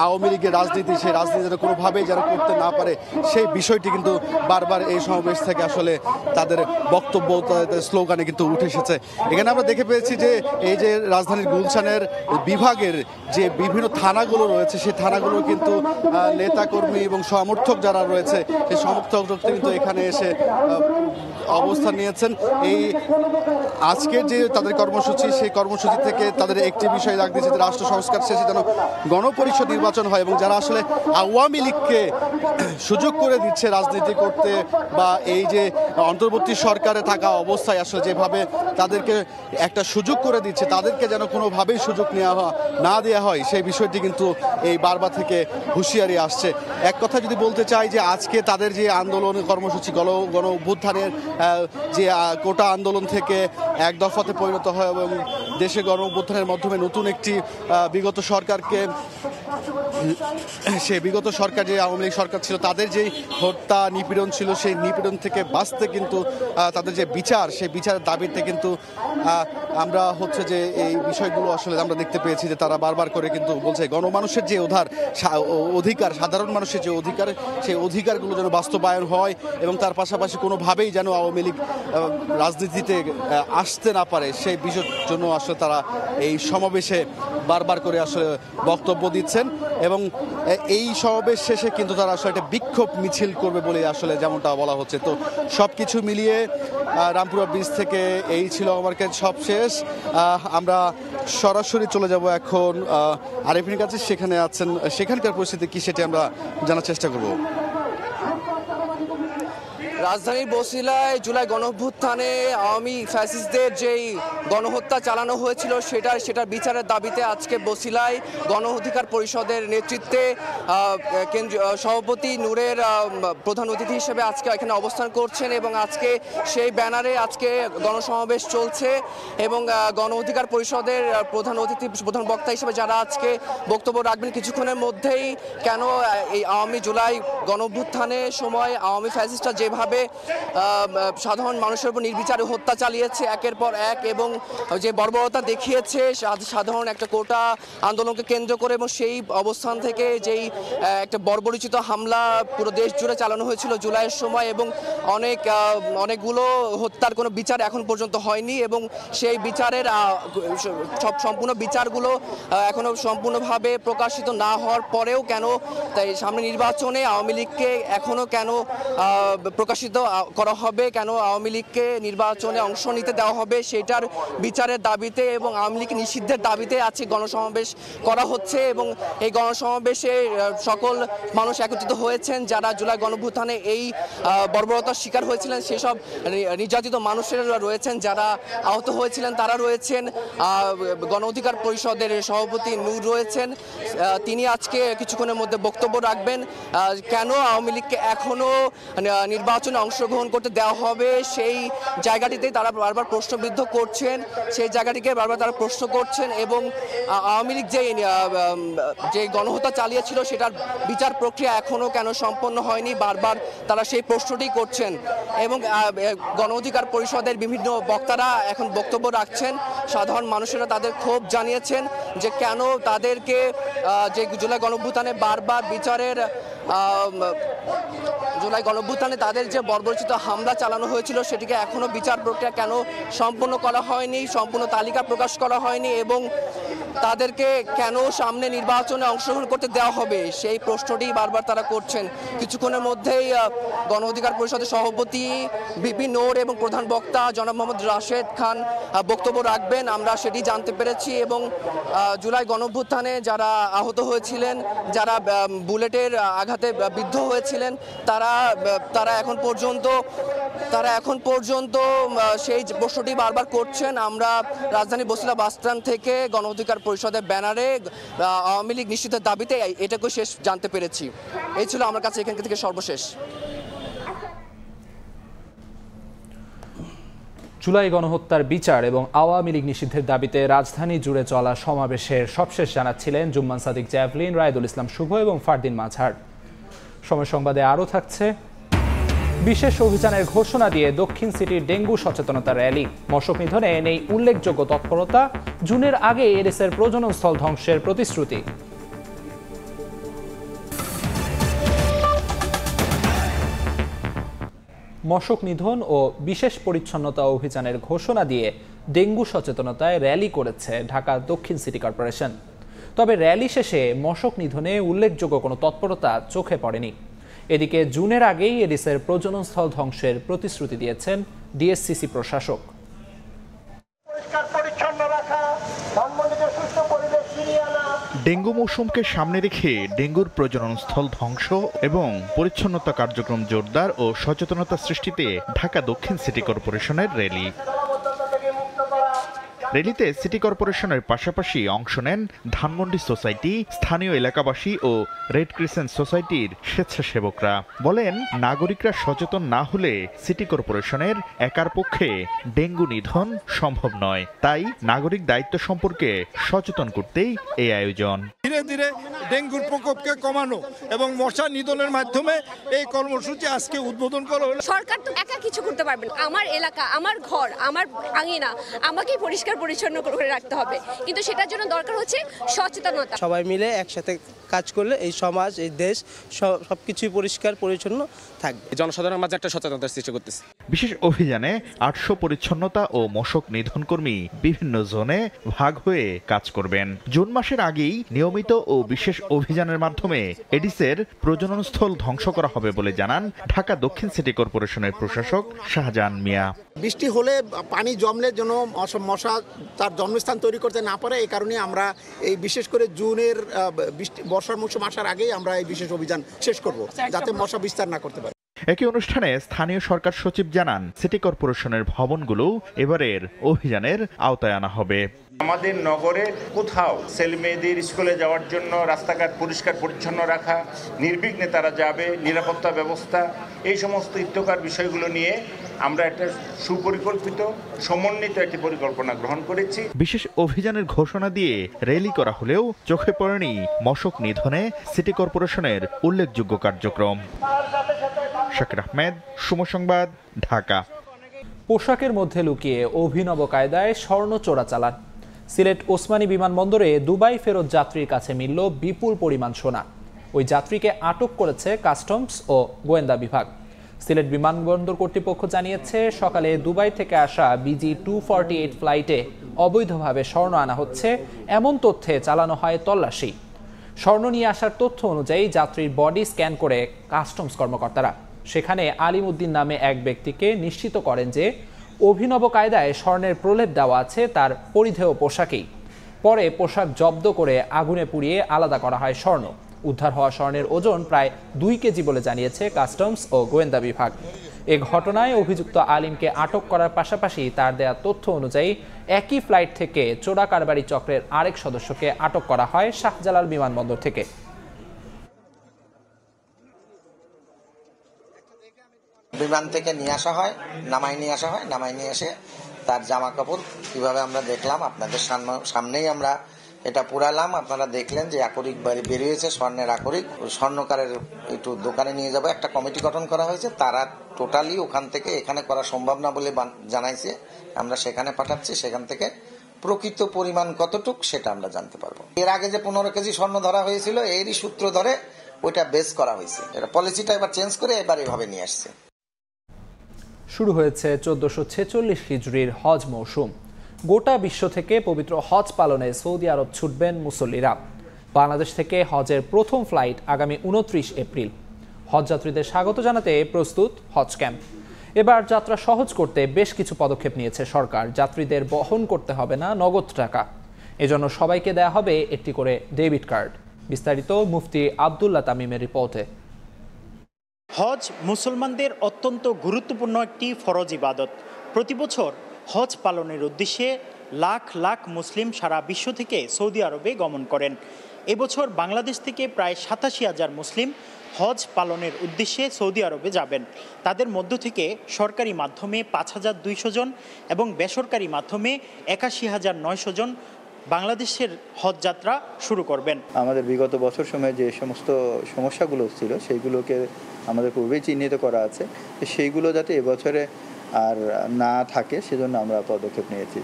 আওয়ামী লীগের রাজনীতি সেই রাজনীতি যেন কোনোভাবেই যেন করতে না পারে সেই বিষয়টি কিন্তু বারবার এই সমাবেশ থেকে আসলে তাদের বক্তব্য তাদের স্লোগানে কিন্তু উঠে এসেছে। এখানে আমরা দেখে পেয়েছি যে এই যে রাজধানীর গুলশানের বিভাগের যে বিভিন্ন থানাগুলো রয়েছে সেই থানাগুলো কিন্তু নেতাকর্মী এবং সমর্থক যারা রয়েছে সেই সমর্থক কিন্তু এখানে এসে অবস্থান নিয়েছেন। এই আজকের যে তাদের কর্মসূচি সেই কর্মসূচি থেকে তাদের একটি বিষয় ডাক দিয়েছে যে রাষ্ট্র সংস্কার শেষে যেন গণপরিষদ নির্বাচন হয় এবং যারা আসলে আওয়ামী লীগকে সুযোগ করে দিচ্ছে রাজনীতি করতে বা এই যে অন্তর্বর্তী সরকারে থাকা অবস্থায় আসলে যেভাবে তাদেরকে একটা সুযোগ করে দিচ্ছে তাদেরকে যেন কোনোভাবেই সুযোগ না দেওয়া হয় সেই বিষয়টি কিন্তু এই বারবার থেকে হুঁশিয়ারি আসছে। এক কথা যদি বলতে চাই যে আজকে তাদের যে আন্দোলন কর্মসূচি গণ অভ্যুত্থানের যে কোটা আন্দোলন থেকে এক দফাতে পরিণত হয় এবং দেশে গণ অভ্যুত্থানের মাধ্যমে নতুন একটি বিগত সরকার যে আওয়ামী লীগ সরকার ছিল তাদের যেই হত্যা নিপীড়ন ছিল সেই নিপীড়ন থেকে বাঁচতে কিন্তু তাদের যে বিচার সেই বিচারের দাবিতে কিন্তু আমরা হচ্ছে যে এই বিষয়গুলো আসলে আমরা দেখতে পেয়েছি যে তারা বারবার করে কিন্তু বলছে গণমানুষের যে অধিকার সাধারণ মানুষের যে অধিকার সেই অধিকারগুলো যেন বাস্তবায়ন হয় এবং তার পাশাপাশি কোনোভাবেই যেন আওয়ামী লীগ রাজনীতিতে আসতে না পারে সেই বিষয়ের জন্য আসলে তারা এই সমাবেশে বারবার করে আসলে বক্তব্য দিচ্ছেন এবং এই সমাবেশ শেষে কিন্তু তারা আসলে একটা বিক্ষোভ মিছিল করবে বলে আসলে যেমনটা বলা হচ্ছে। তো সব কিছু মিলিয়ে রামপুরা ব্রিজ থেকে এই ছিল আমার কাছে সব শেষ। আমরা সরাসরি চলে যাব এখন আরিফিনের কাছে, সেখানে আছেন, সেখানকার পরিস্থিতি কি সেটি আমরা জানার চেষ্টা করব। রাজধানীর বছিলায় জুলাই গণঅভ্যুত্থানে আওয়ামী ফ্যাসিস্টদের যেই গণহত্যা চালানো হয়েছিল সেটার বিচারের দাবিতে আজকে বছিলায় গণ অধিকার পরিষদের নেতৃত্বে কেন্দ্রীয় সভাপতি নূরের প্রধান অতিথি হিসেবে আজকে এখানে অবস্থান করছেন এবং আজকে সেই ব্যানারে আজকে গণসমাবেশ চলছে এবং গণ অধিকার পরিষদের প্রধান বক্তা হিসেবে যারা আজকে বক্তব্য রাখবেন কিছুক্ষণের মধ্যেই কেন এই আওয়ামী জুলাই গণঅভ্যুত্থানের সময় আওয়ামী ফ্যাসিস্টরা যেভাবে সাধারণ মানুষের উপর নির্বিচারে হত্যা চালিয়েছে একের পর এক এবং যে বর্বরতা দেখিয়েছে সাধারণ একটা কোটা আন্দোলনকে কেন্দ্র করে এবং সেই অবস্থান থেকে যেই একটা বর্বরচিত হামলা পুরো দেশ জুড়ে চালানো হয়েছিল জুলাইয়ের সময় এবং অনেকগুলো হত্যার কোনো বিচার এখন পর্যন্ত হয়নি এবং সেই বিচারের সম্পূর্ণ বিচারগুলো এখনো সম্পূর্ণভাবে প্রকাশিত না হওয়ার পরেও কেন তাই সামনে নির্বাচনে আওয়ামী লীগকে এখনো কেন প্রকাশিত করা হবে, কেন আওয়ামী লীগকে নির্বাচনে অংশ নিতে দেওয়া হবে সেটার বিচারের দাবিতে এবং আওয়ামী লীগ নিষিদ্ধের দাবিতে আজকে গণসমাবেশ করা হচ্ছে এবং এই গণসমাবেশে সকল মানুষ একত্রিত হয়েছেন যারা জুলাই গণঅভ্যুত্থানে এই বর্বরতার শিকার হয়েছিলেন, সেসব নির্যাতিত মানুষেরা রয়েছেন, যারা আহত হয়েছিলেন তারা রয়েছেন, গণ অধিকার পরিষদের সভাপতি নূর রয়েছেন, তিনি আজকে কিছুক্ষণের মধ্যে বক্তব্য রাখবেন। কেন আওয়ামী লীগকে এখনো নির্বাচনে অংশগ্রহণ করতে দেওয়া হবে সেই জায়গাটিতে তারা বারবার প্রশ্নবিদ্ধ করছেন, সেই জায়গাটিকে বারবার তারা প্রশ্ন করছেন এবং আওয়ামী লীগ যে গণহত্যা চালিয়েছিল সেটার বিচার প্রক্রিয়া এখনো কেন সম্পন্ন হয়নি বারবার তারা সেই প্রশ্নটি করছেন এবং গণ অধিকার পরিষদের বিভিন্ন বক্তারা এখন বক্তব্য রাখছেন। সাধারণ মানুষেরা তাদের ক্ষোভ জানিয়েছেন যে কেন তাদেরকে যে জুলাই গণঅভ্যুত্থানে বারবার বিচারের জুলাই গণঅভ্যুত্থানে তাদের যে বর্বরচিত হামলা চালানো হয়েছিল সেটিকে এখনো বিচার প্রক্রিয়া কেন সম্পন্ন করা হয়নি, সম্পূর্ণ তালিকা প্রকাশ করা হয়নি এবং তাদেরকে কেন সামনে নির্বাচনে অংশগ্রহণ করতে দেওয়া হবে সেই প্রশ্নটি বারবার তারা করছেন। কিছুক্ষণের মধ্যেই গণ অধিকার পরিষদের সভাপতি বিপি নূর এবং প্রধান বক্তা জনাব মোহাম্মদ রাশেদ খান বক্তব্য রাখবেন, আমরা সেটি জানতে পেরেছি এবং জুলাই গণঅভ্যুত্থানে যারা আহত হয়েছিলেন, যারা বুলেটের আঘাতে বিদ্ধ হয়েছিলেন তারা এখন পর্যন্ত সেই প্রশ্নটি বারবার করছেন। আমরা রাজধানী বছিলা বাসস্ট্যান্ড থেকে গণ অধিকার পরিষদের ব্যানারে আওয়ামী লীগ নিষিদ্ধের দাবিতে এটাকে শেষ জানতে পেরেছি। এই ছিল আমার কাছে এখান থেকে সর্বশেষ। জুলাই গণহত্যার বিচার এবং আওয়ামী লীগ নিষিদ্ধের দাবিতে রাজধানী জুড়ে চলা সমাবেশের সবশেষ জানাচ্ছিলেন জুম্মান সাদিক জ্যাভলিন, রায়দুল ইসলাম শুভ এবং ফারদিন মাঝহার। সময় সংবাদে আরও থাকছে বিশেষ অভিযানের ঘোষণা দিয়ে দক্ষিণ সিটির ডেঙ্গু সচেতনতা র্যালি, মশক নিধনে নেই উল্লেখযোগ্য তৎপরতা, জুনের আগে এডিসের প্রজননস্থল ধ্বংসের প্রতিশ্রুতি। মশক নিধন ও বিশেষ পরিচ্ছন্নতা অভিযানের ঘোষণা দিয়ে ডেঙ্গু সচেতনতায় র্যালি করেছে ঢাকা দক্ষিণ সিটি কর্পোরেশন। তবে র্যালি শেষে মশক নিধনে উল্লেখযোগ্য কোনো তৎপরতা চোখে পড়েনি। এদিকে জুনের আগেই এডিসের প্রজননস্থল ধ্বংসের প্রতিশ্রুতি দিয়েছেন ডিএসসিসি প্রশাসক। ডেঙ্গু মৌসুমকে সামনে রেখে ডেঙ্গুর প্রজননস্থল ধ্বংস এবং পরিচ্ছন্নতা কার্যক্রম জোরদার ও সচেতনতা সৃষ্টিতে ঢাকা দক্ষিণ সিটি কর্পোরেশনের র্যালি। র্যালিতে সিটি কর্পোরেশনের পাশাপাশি অংশ নেন ধানমন্ডি সোসাইটি, স্থানীয় এলাকাবাসী ও রেড ক্রিসেন্ট সোসাইটির স্বেচ্ছাসেবকরা। বলেন, নাগরিকরা সচেতন না হলে সিটি কর্পোরেশনের একার পক্ষে ডেঙ্গু নিধন সম্ভব নয়। তাই নাগরিক দায়িত্ব সম্পর্কে সচেতন করতেই এই আয়োজন। ধীরে ধীরে ডেঙ্গুর প্রকোপকে কমানো এবং মশা নিধনের মাধ্যমে এই কর্মসূচি আজকে উদ্বোধন করা হলো। সরকার তো একা কিছু করতে পারবে না। আমার এলাকা, আমার ঘর, আমার আঙিনা আমাকেই পরিষ্কার পরিচ্ছন্ন করে রাখতে হবে, কিন্তু সেটার জন্য দরকার হচ্ছে সচেতনতা। সবাই মিলে একসাথে কাজ করলে এই সমাজ, এই দেশ সবকিছুই পরিষ্কার পরিচ্ছন্ন থাকবে। জনসাধারণের মাঝে একটা সচেতনতার সৃষ্টি করতেছে। বিশেষ অভিযানে 800 পরিচ্ছন্নতা ও মশক নিধন কর্মী বিভিন্ন জোনে ভাগ হয়ে কাজ করবেন। জুন মাসের আগেই নিয়মিত ও বিশেষ অভিযানের মাধ্যমে এডিসের প্রজননস্থল ধ্বংস করা হবে বলে জানান ঢাকা দক্ষিণ সিটি কর্পোরেশনের প্রশাসক শাহজাহান মিয়া। বৃষ্টি হলে পানি জমলে যেন মশা তার জন্মস্থান তৈরি করতে না পারে, এই কারণে আমরা এই বিশেষ করে জুনের বর্ষার মৌসুম আসার আগেই আমরা এই বিশেষ অভিযান শেষ করব, যাতে মশা বিস্তার না করতে পারে। একই অনুষ্ঠানে স্থানীয় সরকার সচিব জানান সিটি কর্পোরেশনের ভবনগুলো এবারের অভিযানের আওতায় আনা হবে। আমাদের নগরে কোথাও ছেলে মেয়েদের স্কুলে যাওয়ার জন্য রাস্তাঘাট পরিষ্কার পরিচ্ছন্ন রাখা, নির্বিঘ্নে তারা যাবে, নিরাপত্তা ব্যবস্থা, এই সমস্ত ইত্যকার বিষয়গুলো নিয়ে আমরা একটা সুপরিকল্পিত সমন্বিত একটি পরিকল্পনা গ্রহণ করেছি। বিশেষ অভিযানের ঘোষণা দিয়ে র্যালি করা হলেও চোখে পড়েনি মশক নিধনে সিটি কর্পোরেশনের উল্লেখযোগ্য কার্যক্রম। শাকির আহমেদ, সময় সংবাদ, ঢাকা। পোশাকের মধ্যে লুকিয়ে অভিনব কায়দায় স্বর্ণ চোরাচালান। সিলেট ওসমানী বিমানবন্দরে দুবাই ফেরত যাত্রীর কাছে মিলল বিপুল পরিমাণ সোনা। ওই যাত্রীকে আটক করেছে কাস্টমস ও গোয়েন্দা বিভাগ। সিলেট বিমানবন্দর কর্তৃপক্ষ জানিয়েছে, সকালে দুবাই থেকে আসা BG 248 ফ্লাইটে অবৈধভাবে স্বর্ণ আনা হচ্ছে, এমন তথ্যে চালানো হয় তল্লাশি। স্বর্ণ নিয়ে আসার তথ্য অনুযায়ী যাত্রীর বডি স্ক্যান করে কাস্টমস কর্মকর্তারা সেখানে আলিম উদ্দিন নামে এক ব্যক্তিকে নিশ্চিত করেন যে অভিনব কায়দায় স্বর্ণের প্রলেপ দেওয়া আছে তার পরিধেয় পোশাকেই। পরে পোশাক জব্দ করে আগুনে পুড়িয়ে আলাদা করা হয় স্বর্ণ। উদ্ধার হওয়া স্বর্ণের ওজন প্রায় 2 কেজি বলে জানিয়েছে কাস্টমস ও গোয়েন্দা বিভাগ। এ ঘটনায় অভিযুক্ত আলিমকে আটক করার পাশাপাশি তার দেয়া তথ্য অনুযায়ী একই ফ্লাইট থেকে চোরা কারবারি চক্রের আরেক সদস্যকে আটক করা হয় শাহজালাল বিমানবন্দর থেকে। বিমান থেকে নিয়ে আসা হয়, নামাই নিয়ে এসে তার জামা কাপড় কিভাবে আমরা দেখলাম, আপনাদের সামনেই আমরা এটা পুরালাম। আপনারা দেখলেন যে আকরিক বেরিয়েছে, স্বর্ণের আকরিক। স্বর্ণকারের একটু দোকানে নিয়ে যাবো, একটা কমিটি গঠন করা হয়েছে। তারা টোটালি ওখান থেকে এখানে করা সম্ভব না বলে জানাইছে, আমরা সেখানে পাঠাচ্ছি। সেখান থেকে প্রকৃত পরিমাণ কতটুক সেটা আমরা জানতে পারবো। এর আগে যে 15 কেজি স্বর্ণ ধরা হয়েছিল, এরই সূত্র ধরে ওইটা বেস করা হয়েছে। এটা পলিসিটা এবার চেঞ্জ করে এবার এভাবে নিয়ে আসছে। শুরু হয়েছে 1446 হিজরির হজ মৌসুম। গোটা বিশ্ব থেকে পবিত্র হজ পালনে সৌদি আরব ছুটবেন মুসল্লিরা। বাংলাদেশ থেকে হজের প্রথম ফ্লাইট আগামী 29 এপ্রিল। হজ যাত্রীদের স্বাগত জানাতে প্রস্তুত হজ ক্যাম্প। এবার যাত্রা সহজ করতে বেশ কিছু পদক্ষেপ নিয়েছে সরকার। যাত্রীদের বহন করতে হবে না নগদ টাকা, এজন্য সবাইকে দেয়া হবে একটি করে ডেবিট কার্ড। বিস্তারিত মুফতি আব্দুল্লাহ তামিমের রিপোর্টে। হজ মুসলমানদের অত্যন্ত গুরুত্বপূর্ণ একটি ফরজ ইবাদত। প্রতি বছর হজ পালনের উদ্দেশ্যে লাখ লাখ মুসলিম সারা বিশ্ব থেকে সৌদি আরবে গমন করেন। এবছর বাংলাদেশ থেকে প্রায় 87,000 মুসলিম হজ পালনের উদ্দেশ্যে সৌদি আরবে যাবেন। তাদের মধ্য থেকে সরকারি মাধ্যমে 5,200 জন এবং বেসরকারি মাধ্যমে 81,900 জন বাংলাদেশের হজ যাত্রা শুরু করবেন। আমাদের বিগত বছর সময়ে যে সমস্ত সমস্যাগুলো ছিল সেইগুলোকে আমাদের পূর্বেই চিহ্নিত করা আছে, সেইগুলো যাতে এবছরে আর না থাকে সেজন্য আমরা পদক্ষেপ নিয়েছি।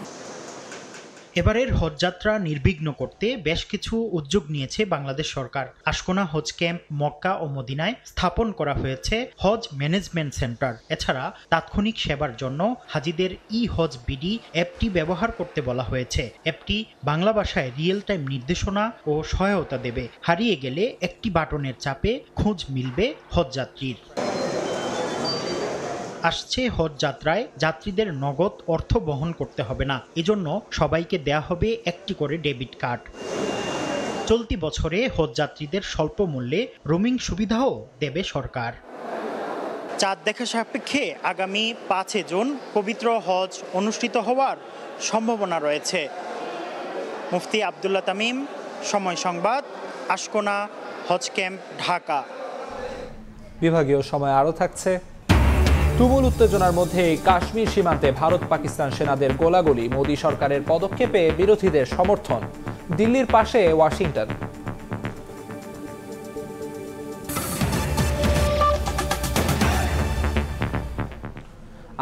এবারের হজ যাত্রা নির্বিঘ্ন করতে বেশ কিছু উদ্যোগ নিয়েছে বাংলাদেশ সরকার। আশকোনা হজ ক্যাম্প, মক্কা ও মদিনায় স্থাপন করা হয়েছে হজ ম্যানেজমেন্ট সেন্টার। এছাড়া তাৎক্ষণিক সেবার জন্য হাজিদের হজ বিডি অ্যাপটি ব্যবহার করতে বলা হয়েছে। অ্যাপটি বাংলা ভাষায় রিয়েল টাইম নির্দেশনা ও সহায়তা দেবে। হারিয়ে গেলে একটি বাটনের চাপে খোঁজ মিলবে হজ যাত্রীর। আসছে হজ যাত্রায় যাত্রীদের নগদ অর্থ বহন করতে হবে না, এজন্য সবাইকে দেয়া হবে একটি করে ডেবিট কার্ড। চলতি বছরে হজ যাত্রীদের স্বল্প মূল্যে রোমিং সুবিধাও দেবে সরকার। চাঁদ দেখা সাপেক্ষে আগামী 5 জুন পবিত্র হজ অনুষ্ঠিত হওয়ার সম্ভাবনা রয়েছে। মুফতি আব্দুল্লাহ তামিম, সময় সংবাদ, আশকোনা হজ ক্যাম্প, ঢাকা। বিভাগীয় সময় আরও থাকছে। তুমুল উত্তেজনার মধ্যে কাশ্মীর সীমান্তে ভারত পাকিস্তান সেনাদের গোলাগুলি, মোদী সরকারের পদক্ষেপে বিরোধীদের সমর্থন। দিল্লির পাশে ওয়াশিংটন।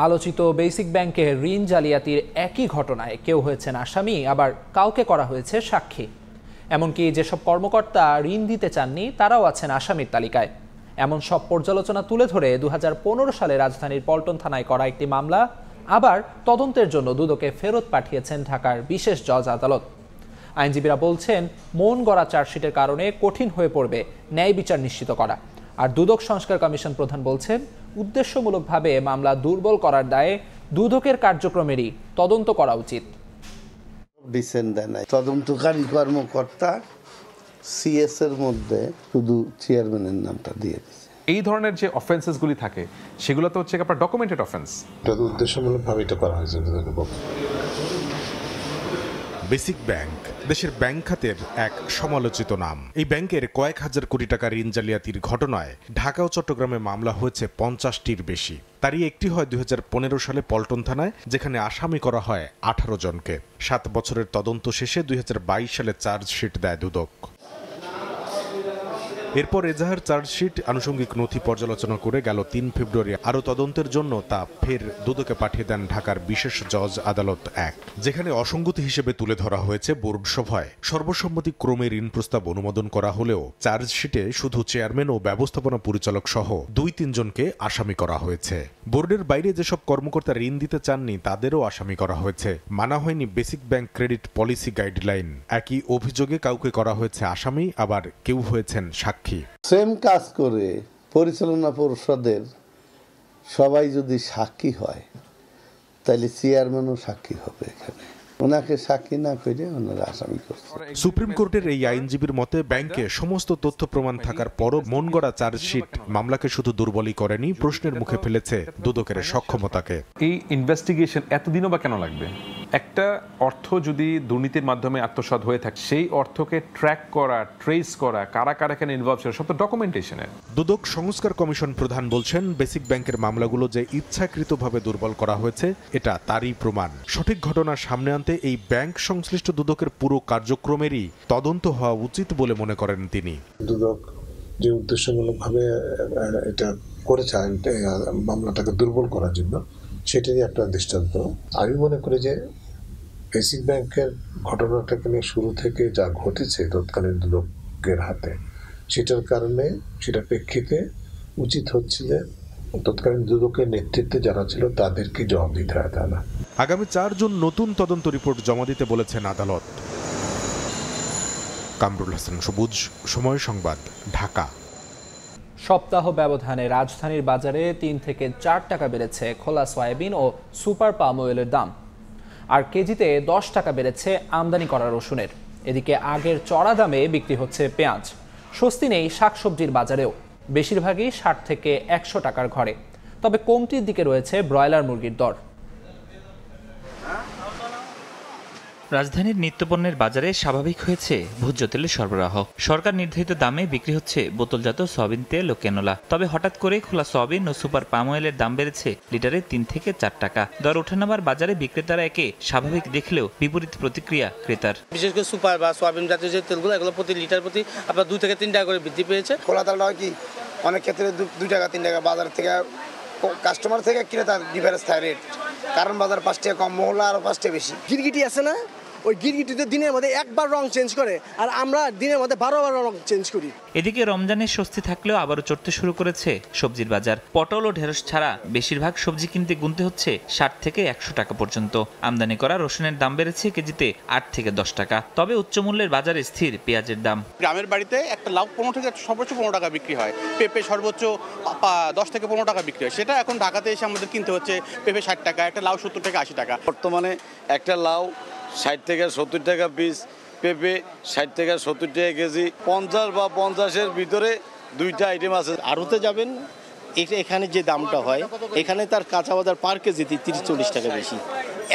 আলোচিত বেসিক ব্যাংকের ঋণ জালিয়াতির একই ঘটনায় কেউ হয়েছেন আসামি, আবার কাউকে করা হয়েছে সাক্ষী। এমনকি যেসব কর্মকর্তা ঋণ দিতে চাননি তারাও আছেন আসামির তালিকায়। এমন সব পর্যালোচনা তুলে ধরে 2015 সালে রাজধানীর পল্টন থানায় করা একটি মামলা আবার তদন্তের জন্য দুদকে ফেরত পাঠিয়েছেন ঢাকার বিশেষ জজ আদালত। আইনজীবীরা বলছেন, মন গড়া চার্জশিটের কারণে কঠিন হয়ে পড়বে ন্যায় বিচার নিশ্চিত করা। আর দুদক সংস্কার কমিশন প্রধান বলছেন, উদ্দেশ্যমূলকভাবে মামলা দুর্বল করার দায়ে দুদকের কার্যক্রমেরই তদন্ত করা উচিত। তদন্তকারী কর্মকর্তা সিএস এর মধ্যে শুধু চেয়ারম্যানের নামটা দিয়ে দিয়েছে। এই ধরনের যে অফেন্সেসগুলি থাকে সেগুলো তো হচ্ছে আপনার ডকুমেন্টেড অফেন্স। এটা উদ্দেশ্যমূলকভাবে এটা করা হয়েছে। বেসিক ব্যাংক দেশের ব্যাংক খাতের এক সমালোচিত নাম। এই ব্যাংকের কয়েক হাজার কোটি টাকা ঋণ জালিয়াতির ঘটনায় ঢাকা ও চট্টগ্রামে মামলা হয়েছে 50টির বেশি। তারই একটি হয় 2015 সালে পল্টন থানায়, যেখানে আসামি করা হয় 18 জনকে। 7 বছরের তদন্ত শেষে 2022 সালে চার্জশিট দেয় দুদক। এরপর এজাহার চার্জশিট আনুষঙ্গিক নথি পর্যালোচনা করে গেল 3 ফেব্রুয়ারি আরও তদন্তের জন্য তা ফের দুদকে পাঠিয়ে দেন ঢাকার বিশেষ জজ আদালত 1, যেখানে অসঙ্গতি হিসেবে তুলে ধরা হয়েছে বোর্ড সভায় সর্বসম্মতি ক্রমে ঋণ প্রস্তাব অনুমোদন করা হলেও চার্জশিটে শুধু চেয়ারম্যান ও ব্যবস্থাপনা পরিচালক সহ 2-3 জনকে আসামি করা হয়েছে। বোর্ডের বাইরে যেসব কর্মকর্তা ঋণ দিতে চাননি তাদেরও আসামি করা হয়েছে। মানা হয়নি basic bank credit policy guideline. একই অভিযোগে কাউকে করা হয়েছে আসামি, আবার কেউ হয়েছেন সাক্ষী। সেম কাজ করে পরিচালনা পরিষদের সবাই যদি সাক্ষী হয় তাহলে চেয়ারম্যানও সাক্ষী হবে। এখানে ওনাকে সাক্ষী না করে ওনারা আসামি করছে। সুপ্রিম কোর্টের এই আইনজীবীর মতে, ব্যাংকে সমস্ত তথ্য প্রমাণ থাকার পরও মন গড়া চার্জশিট মামলাকে শুধু দুর্বলই করেনি, প্রশ্নের মুখে ফেলেছে দুদকের সক্ষমতাকে। এই ইনভেস্টিগেশন এতদিনও বা কেন লাগবে? একটা অর্থ যদি দুর্নীতির মাধ্যমে আত্মসাৎ হয়ে থাকে, সেই অর্থকে ট্র্যাক করা, ট্রেস করা, কারা কারা এখানে ইনভলভ ছিল, সব তো ডকুমেন্টেশনের। দুদক সংস্কার কমিশন প্রধান বলছেন, বেসিক ব্যাংকের মামলাগুলো যে ইচ্ছাকৃতভাবে দুর্বল করা হয়েছে এটা তারই প্রমাণ। সঠিক ঘটনা সামনে আনতে এই ব্যাংক সংশ্লিষ্ট দুদকের পুরো কার্যক্রমেরই তদন্ত হওয়া উচিত বলে মনে করেন তিনি। দুদক যে উদ্দেশ্যমূলকভাবে এটা করেছে মামলাটাকে দুর্বল করার জন্য, সেটারই একটা দৃষ্টান্ত। আমি মনে করি যে বেসিক ব্যাংকের ঘটনাটাকে নিয়ে শুরু থেকে যা ঘটেছে তৎকালীন দুদকের হাতে, সেটার কারণে সেটার প্রেক্ষিতে উচিত হচ্ছে যে তৎকালীন দুদকের নেতৃত্বে যারা ছিল তাদেরকে জবাব দিতে হয়। তা না, আগামী 4 জুন নতুন তদন্ত রিপোর্ট জমা দিতে বলেছেন আদালত। কামরুল হাসান সবুজ, সময় সংবাদ, ঢাকা। সপ্তাহ ব্যবধানে রাজধানীর বাজারে 3 থেকে 4 টাকা বেড়েছে খোলা সয়াবিন ও সুপার পাম অয়েলের দাম, আর কেজিতে 10 টাকা বেড়েছে আমদানি করা রসুনের। এদিকে আগের চড়া দামে বিক্রি হচ্ছে পেঁয়াজ। স্বস্তি নেই শাকসবজির বাজারেও, বেশিরভাগই 60 থেকে 100 টাকার ঘরে। তবে কমতির দিকে রয়েছে ব্রয়লার মুরগির দর। রাজধানীর নিত্যপণ্যের বাজারে স্বাভাবিক হয়েছে ভোজ্য তেলের সরবরাহ। সরকার নির্ধারিত দামে বিক্রি হচ্ছে বোতলজাত সয়াবিন তেল ও ক্যানোলা। তবে হঠাৎ করে খোলা সয়াবিন ও সুপার পাম অয়েলের দাম বেড়েছে লিটারে 3 থেকে 4 টাকা। দর ওঠানামার বাজারে বিক্রেতারা একে স্বাভাবিক দেখলেও বিপরীত প্রতিক্রিয়া ক্রেতার। বিশেষ করে সুপার বা সয়াবিন জাতীয় যে তেলগুলো, এগুলো প্রতি লিটার প্রতি আপনার 2 থেকে 3 টাকা করে বৃদ্ধি পেয়েছে। খোলা তেলটা হয় কি অনেক ক্ষেত্রে 2 টাকা 3 টাকা বাজার থেকে কাস্টমার থেকে কিনে তার ডিফারেন্স থাকে রেট, কারণ বাজার 5 টাকা কম, মহল্লা আরও 5 টাকা বেশি। গিরগিটি আছে না, ওই গিরগিটিতে দিনের মধ্যে একবার রং চেঞ্জ করে, আর আমরা দিনের মধ্যে 12 বার রং চেঞ্জ করি। এদিকে রমজানের স্বস্তি থাকলেও আবারও চড়তে শুরু করেছে সবজির বাজার। পটল ও ঢেঁড়স ছাড়া বেশিরভাগ সবজি কিনতে গুনতে হচ্ছে 60 থেকে 100 টাকা পর্যন্ত। আমদানি করা রসুনের দাম বেড়েছে কেজিতে 8 থেকে 10 টাকা। তবে উচ্চমূল্যের বাজারে স্থির পেঁয়াজের দাম। গ্রামের বাড়িতে একটা লাউ 15 থেকে সর্বোচ্চ 15 টাকা বিক্রি হয়, পেঁপে সর্বোচ্চ 10 থেকে 15 টাকা বিক্রি হয়। সেটা এখন ঢাকাতে এসে আমাদের কিনতে হচ্ছে পেঁপে 60 টাকা, একটা লাউ 70 থেকে 80 টাকা। বর্তমানে একটা লাউ 60 থেকে 70 টাকা পিস, পেঁপে 60 থেকে 70 টাকা কেজি। 50 বা 50-এর ভিতরে 2টা আইটেম আছে। আড়তে যাবেন, এখানে যে দামটা হয় এখানে তার কাঁচা বাজার পার কেজিতে 30-40 টাকা বেশি।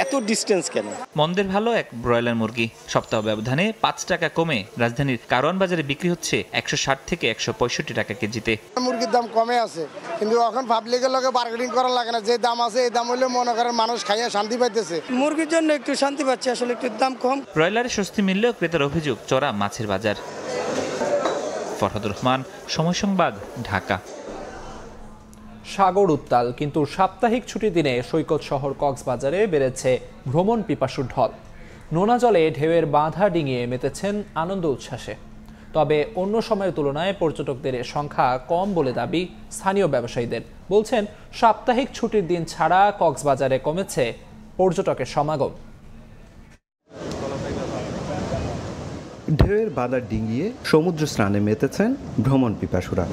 এত ডিস্টেন্স কেন? মন্দের ভালো এক ব্রয়লার মুরগি সপ্তাহ ব্যবধানে 5 টাকা কমে রাজধানীর কারওয়ান বাজারে বিক্রি হচ্ছে 160 থেকে 165 টাকা কেজিতে। মুরগির দাম কমে আছে, কিন্তু এখন পাবলিকের লগে বার্গেনিং করা লাগে না। যে দাম আছে এই দাম হলে মনে করেন মানুষ খাইয়া শান্তি পাইতেছে। মুরগির জন্য একটু শান্তি পাচ্ছে, আসলে একটু দাম কম। ব্রয়লারের স্বস্তি মিললেও ক্রেতার অভিযোগ চড়া মাছের বাজার। ফরহাদুর রহমান, সময় সংবাদ, ঢাকা। সাগর উত্তাল, কিন্তু সাপ্তাহিক ছুটির দিনে সৈকত শহর কক্সবাজারে বেড়েছে ভ্রমণ পিপাসুর ঢল। নোনা জলে ঢেউয়ের বাঁধা ডিঙিয়ে মেতেছেন আনন্দ উচ্ছ্বাসে। তবে অন্য সময়ের তুলনায় পর্যটকদের সংখ্যা কম বলে দাবি স্থানীয় ব্যবসায়ীদের। বলছেন, সাপ্তাহিক ছুটির দিন ছাড়া কক্সবাজারে কমেছে পর্যটকের সমাগম। ঢেউয়ের বাঁধা ডিঙিয়ে সমুদ্র স্নানে মেতেছেন ভ্রমণ পিপাসুরা।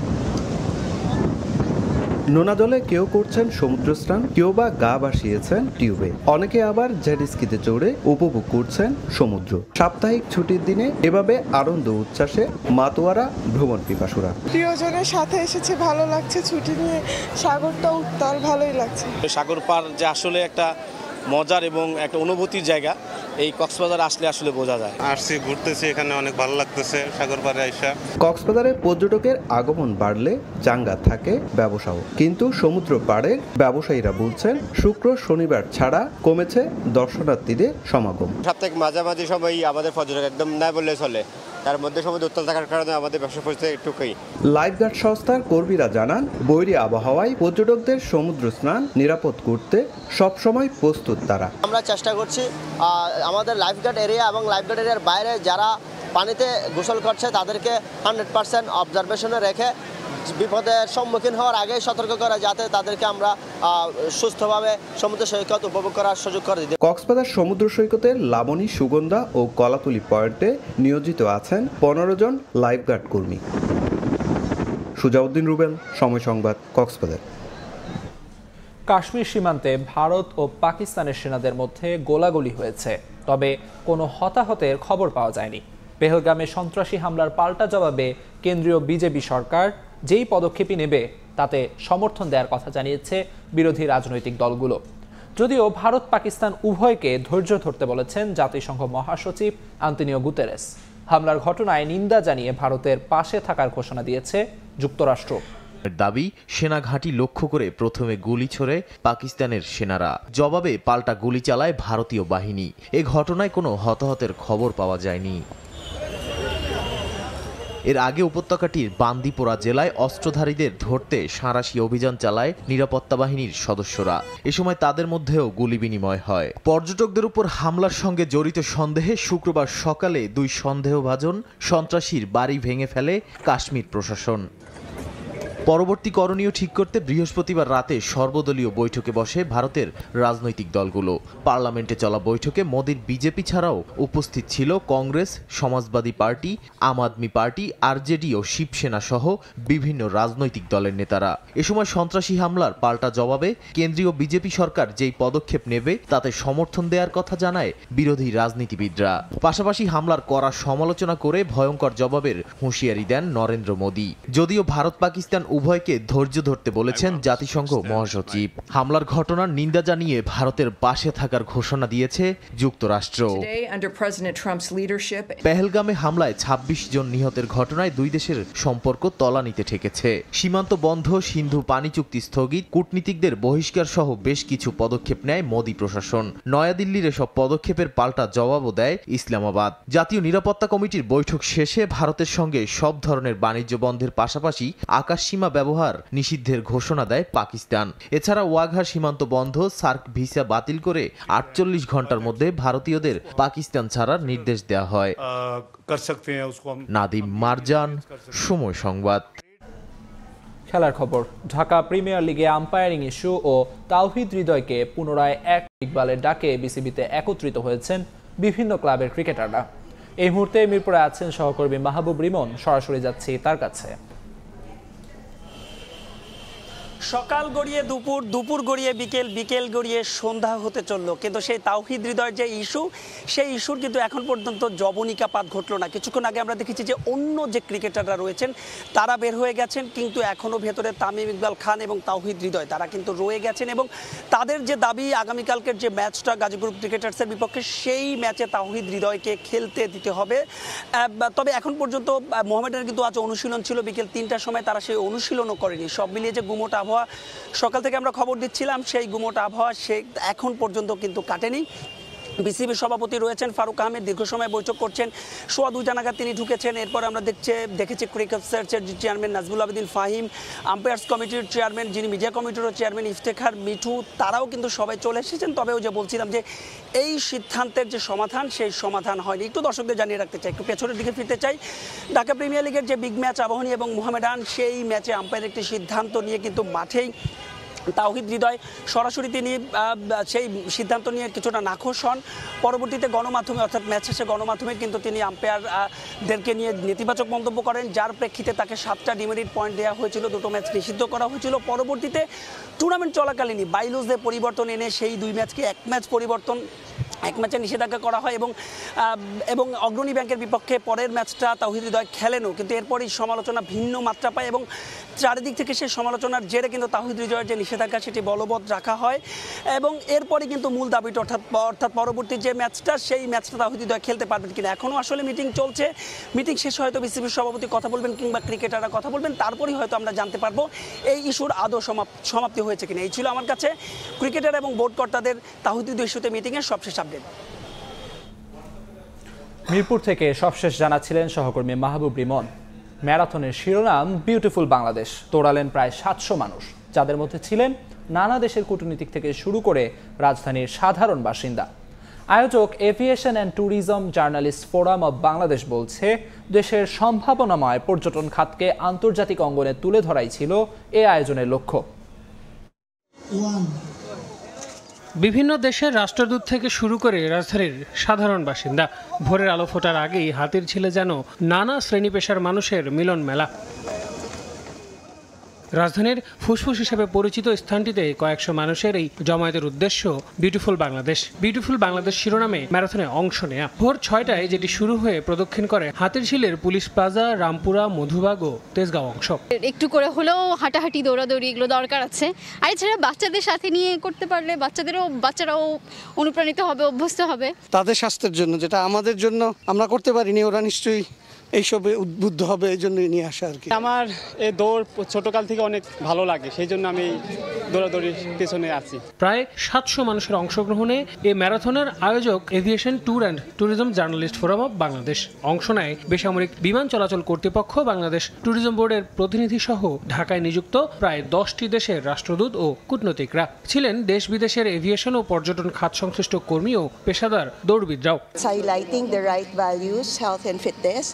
নোনা জলে কেউ করছেন সমুদ্র স্নান, কেউ বা গা ভাসিয়েছেন টিউবে, অনেকে আবার জেটস্কিতে চড়ে উপভোগ করছেন সমুদ্র। সাপ্তাহিক ছুটির দিনে এভাবে আনন্দ উচ্ছ্বাসে মাতোয়ারা ভ্রমণ পিপাসুরা। প্রিয়জনের সাথে এসেছে, ভালো লাগছে ছুটি নিয়ে, সাগরটা উত্তাল, ভালোই লাগছে। সাগর পার যে আসলে একটা মজার এবং একটা অনুভূতির জায়গা, এই কক্সবাজার আসলে আসলে বোঝা যায়। আসছি, ঘুরতেছি, এখানে অনেক ভালো লাগতেছে সাগর পাড়ে আইসা। কক্সবাজারে পর্যটকের আগমন বাড়লে চাঙ্গা থাকে ব্যবসাও, কিন্তু সমুদ্র পাড়ের ব্যবসায়ীরা বলছেন শুক্র শনিবার ছাড়া কমেছে দর্শনার্থীদের সমাগম। সাপ্তাহিক মাঝামাঝি সময় আমাদের পর্যটক একদম না বললে চলে, তার মধ্যে সমুদ্র উত্তাল থাকার কারণে আমাদের ব্যবসা পরিস্থিতি একটুকুই। লাইফগার্ড সংস্থার কর্মীরা জানান, বৈরী আবহাওয়ায় পর্যটকদের সমুদ্র স্নান নিরাপদ করতে সবসময় প্রস্তুত তারা। আমরা চেষ্টা করছি আমাদের লাইফগার্ড এরিয়া এবং লাইফগার্ড এরিয়ার বাইরে যারা পানিতে গোসল করছে তাদেরকে 100% অবজারভেশনে রেখে বিপদের সম্মুখীন হওয়ার আগে সতর্ক করা, যাতে তাদেরকে আমরা সুস্থভাবে সমুদ্র সৈকত উপভোগ করার সুযোগ করে দিই। কক্সবাজার সমুদ্র সৈকতের লাবণী, সুগন্ধা ও কলাতুলি পয়েন্টে নিয়োজিত আছেন 15 জন লাইফগার্ড কর্মী। সুজাউদ্দিন রুবেল, সময় সংবাদ, কক্সবাজার। কাশ্মীর সীমান্তে ভারত ও পাকিস্তানের সেনাদের মধ্যে গোলাগুলি হয়েছে, তবে কোনো হতাহতের খবর পাওয়া যায়নি। পেহেলগামে সন্ত্রাসী হামলার পাল্টা জবাবে কেন্দ্রীয় বিজেপি সরকার যেই পদক্ষেপই নেবে তাতে সমর্থন দেওয়ার কথা জানিয়েছে বিরোধী রাজনৈতিক দলগুলো। যদিও ভারত পাকিস্তান উভয়কে ধৈর্য ধরতে বলেছেন জাতিসংঘ মহাসচিব আন্তোনিও গুতেরেস। হামলার ঘটনায় নিন্দা জানিয়ে ভারতের পাশে থাকার ঘোষণা দিয়েছে যুক্তরাষ্ট্র। দাবি, সেনা ঘাঁটি লক্ষ্য করে প্রথমে গুলি ছোড়ে পাকিস্তানের সেনারা, জবাবে পাল্টা গুলি চালায় ভারতীয় বাহিনী। এ ঘটনায় কোনো হতাহতের খবর পাওয়া যায়নি। এর আগে উপত্যকাটির বান্দিপোরা জেলায় অস্ত্রধারীদের ধরতে সাঁড়াশি অভিযান চালায় নিরাপত্তা বাহিনীর সদস্যরা। এ সময় তাদের মধ্যেও গুলি বিনিময় হয়। পর্যটকদের উপর হামলার সঙ্গে জড়িত সন্দেহে শুক্রবার সকালে 2 সন্দেহভাজন সন্ত্রাসীর বাড়ি ভেঙে ফেলে কাশ্মীর প্রশাসন। পরবর্তী করণীয় ঠিক করতে বৃহস্পতিবার রাতে সর্বদলীয় বৈঠকে বসে ভারতের রাজনৈতিক দলগুলো। পার্লামেন্টে চলা বৈঠকে মোদির বিজেপি ছাড়াও উপস্থিত ছিল কংগ্রেস, সমাজবাদী পার্টি, আম আদমি পার্টি, আরজেডি ও শিবসেনা সহ বিভিন্ন রাজনৈতিক দলের নেতারা। এ সময় সন্ত্রাসী হামলার পাল্টা জবাবে কেন্দ্রীয় বিজেপি সরকার যেই পদক্ষেপ নেবে তাতে সমর্থন দেওয়ার কথা জানায় বিরোধী রাজনীতিবিদরা। পাশাপাশি হামলার কড়া সমালোচনা করে ভয়ঙ্কর জবাবের হুঁশিয়ারি দেন নরেন্দ্র মোদি। যদিও ভারত পাকিস্তান উভয়কে ধৈর্য ধরতে বলেছেন জাতিসংঘ মহাসচিব। হামলার ঘটনার নিন্দা জানিয়ে ভারতের পাশে থাকার ঘোষণা দিয়েছে যুক্তরাষ্ট্র। পেহেলগামে হামলায় 26 জন নিহতের ঘটনায় 2 দেশের সম্পর্ক তলানিতে ঠেকেছে। সীমান্ত বন্ধ, সিন্ধু পানি চুক্তি স্থগিত, কূটনীতিকদের বহিষ্কার সহ বেশ কিছু পদক্ষেপ নেয় মোদি প্রশাসন। নয়াদিল্লির এসব পদক্ষেপের পাল্টা জবাবও দেয় ইসলামাবাদ। জাতীয় নিরাপত্তা কমিটির বৈঠক শেষে ভারতের সঙ্গে সব ধরনের বাণিজ্য বন্ধের পাশাপাশি আকাশসীমা ব্যবহার নিষিদ্ধের ঘোষণা দেয় পাকিস্তান। এছাড়া ওয়াঘা সীমান্ত বন্ধ, সার্ক ভিসা বাতিল করে 48 ঘন্টার মধ্যে ভারতীয়দের পাকিস্তান ছাড়ার নির্দেশ দেওয়া হয়। নাদিম মারজান, সময় সংবাদ। খেলার খবর। ঢাকা প্রিমিয়ার লিগে আম্পায়ারিং ইস্যু ও তাওহিদ হৃদয়কে পুনরায় এক ইকবালের ডাকে বিসিবিতে একত্রিত হয়েছেন বিভিন্ন ক্লাবের ক্রিকেটাররা। এই মুহূর্তে মিরপুরে আছেন সহকর্মী মাহবুব রিমন, সরাসরি যাচ্ছি তার কাছে। সকাল গড়িয়ে দুপুর, দুপুর গড়িয়ে বিকেল, বিকেল গড়িয়ে সন্ধ্যা হতে চললো, কিন্তু সেই তাওহিদ হৃদয়ের যে ইস্যু, সেই ইস্যুর কিন্তু এখন পর্যন্ত জবনিকাপাত ঘটলো না। কিছুক্ষণ আগে আমরা দেখেছি যে অন্য যে ক্রিকেটাররা রয়েছেন তারা বের হয়ে গেছেন, কিন্তু এখনও ভেতরে তামিম ইকবাল খান এবং তাওহিদ হৃদয় তারা কিন্তু রয়ে গেছেন এবং তাদের যে দাবি আগামীকালকের যে ম্যাচটা গাজীপুর ক্রিকেটার্সের বিপক্ষে, সেই ম্যাচে তাওহিদ হৃদয়কে খেলতে দিতে হবে। তবে এখন পর্যন্ত মোহামেডানের কিন্তু আজ অনুশীলন ছিল বিকেল 3টার সময়, তারা সেই অনুশীলনও করেনি। সব মিলিয়ে যে গুমোট আবহাওয়া, সকাল থেকে আমরা খবর দিচ্ছিলাম, সেই গুমোট আবহাওয়া সে এখন পর্যন্ত কিন্তু কাটেনি। বিসিবির সভাপতি রয়েছেন ফারুক আহমেদ, দীর্ঘ সময় বৈঠক করছেন। 2:15 নাগাদ তিনি ঢুকেছেন। এরপর আমরা দেখেছি ক্রিকেট সার্চের চেয়ারম্যান নাজমুল আবেদিন ফাহিম, আম্পায়ার্স কমিটির চেয়ারম্যান, যিনি মিডিয়া কমিটিরও চেয়ারম্যান ইফতেখার মিঠু, তারাও কিন্তু সবাই চলে এসেছেন। তবে ওই যে বলছিলাম যে এই সিদ্ধান্তের যে সমাধান, সেই সমাধান হয়নি। একটু দর্শকদের জানিয়ে রাখতে চাই, একটু পেছনের দিকে ফিরতে চাই। ঢাকা প্রিমিয়ার লিগের যে বিগ ম্যাচ আবাহনী এবং মোহামেডান, সেই ম্যাচে আম্পায়ারের একটি সিদ্ধান্ত নিয়ে কিন্তু মাঠেই তাওহিদ হৃদয় সরাসরি তিনি সেই সিদ্ধান্ত নিয়ে কিছুটা নাখোশ হন। পরবর্তীতে গণমাধ্যমে, অর্থাৎ ম্যাচ শেষে গণমাধ্যমে কিন্তু তিনি আম্পায়ারদেরকে নিয়ে নেতিবাচক মন্তব্য করেন, যার প্রেক্ষিতে তাকে 7টা ডিমেরিট পয়েন্ট দেওয়া হয়েছিল, 2টো ম্যাচ নিষিদ্ধ করা হয়েছিল। পরবর্তীতে টুর্নামেন্ট চলাকালীনই বাইলুজে পরিবর্তন এনে সেই 2 ম্যাচকে 1 ম্যাচ পরিবর্তন, 1 ম্যাচে নিষেধাজ্ঞা করা হয় এবং অগ্রণী ব্যাংকের বিপক্ষে পরের ম্যাচটা তাওহিদ হৃদয় খেলেনও, কিন্তু এরপরই সমালোচনা ভিন্ন মাত্রা পায় এবং চারিদিক থেকে সেই সমালোচনার জেরে কিন্তু তাওহিদ হৃদয়ের যে নিষেধাজ্ঞা সেটি বলবৎ রাখা হয় এবং এরপরই কিন্তু মূল দাবিটা অর্থাৎ পরবর্তী যে ম্যাচটা, সেই ম্যাচটা তাওহিদ হৃদয় খেলতে পারবেন কিনা। এখনও আসলে মিটিং চলছে, মিটিং শেষে হয়তো বিসিবির সভাপতি কথা বলবেন কিংবা ক্রিকেটাররা কথা বলবেন, তারপরেই হয়তো আমরা জানতে পারবো এই ইস্যুর আদৌ সমাপ্তি হয়েছে কিনা। এই ছিল আমার কাছে ক্রিকেটার এবং বোর্ড কর্তাদের তাওহিদ হৃদয় ইস্যুতে মিটিংয়ের সবশেষ আপডেট। মিরপুর থেকে সবশেষ জানাচ্ছিলেন সহকর্মী মাহবুব রিমন। ম্যারাথনের শিরোনাম বিউটিফুল বাংলাদেশ দৌড়ালেন প্রায় 700 মানুষ, যাদের মধ্যে ছিলেন নানা দেশের কূটনীতিক থেকে শুরু করে রাজধানীর সাধারণ বাসিন্দা। আয়োজক aviation and tourism journalist forum of Bangladesh বলছে, দেশের সম্ভাবনাময় পর্যটন খাতকে আন্তর্জাতিক অঙ্গনে তুলে ধরাই ছিল এ আয়োজনের লক্ষ্য। বিভিন্ন দেশের রাষ্ট্রদূত থেকে শুরু করে রাজধানীর সাধারণ বাসিন্দা, ভোরের আলো ফোটার আগেই হাতিরঝিলে যেন নানা শ্রেণী পেশার মানুষের মিলন মেলা। রাজধানীর ফুসফুস হিসেবে পরিচিত স্থানটিতে কয়েকশো মানুষের এই জমায়েতের উদ্দেশ্য বিউটিফুল বাংলাদেশ। বিউটিফুল বাংলাদেশ শিরোনামে ম্যারাথনে অংশ নেয়া। ভোর 6টায় যেটি শুরু হয়ে প্রদক্ষিণ করে হাতিরঝিলের পুলিশ প্লাজা, রামপুরা, মধুবাগ ও তেজগাঁও অংশ। একটু করে হলেও হাঁটাহাঁটি, দৌড়াদৌড়ি এগুলো দরকার আছে। আর এছাড়া বাচ্চাদের সাথে নিয়ে করতে পারলে বাচ্চারাও অনুপ্রাণিত হবে, অভ্যস্ত হবে। তাদের স্বাস্থ্যের জন্য, যেটা আমাদের জন্য আমরা করতে পারিনি, ওরা নিশ্চয়ই এইসবে উদ্বুদ্ধ হবে, এই জন্যই নিয়ে আসা আর কি। আমার এই দৌড় ছোটকাল থেকে অনেক ভালো লাগে, সেই জন্য আমি দৌড়াদৌড়ির পেছনে আছি। প্রায় 700 মানুষের অংশগ্রহণে এই ম্যারাথনের আয়োজক aviation tour and tourism journalist forum of Bangladesh. অংশ নেয় বেসামরিক বিমান চলাচল কর্তৃপক্ষ, বাংলাদেশ ট্যুরিজম বোর্ডের প্রতিনিধি সহ ঢাকায় নিযুক্ত প্রায় 10টি দেশের রাষ্ট্রদূত ও কূটনীতিকরা। ছিলেন দেশ বিদেশের এভিয়েশন ও পর্যটন খাত সংশ্লিষ্ট কর্মী ও পেশাদার দৌড়বিদরাও। Highlighting the right values, health and fitness,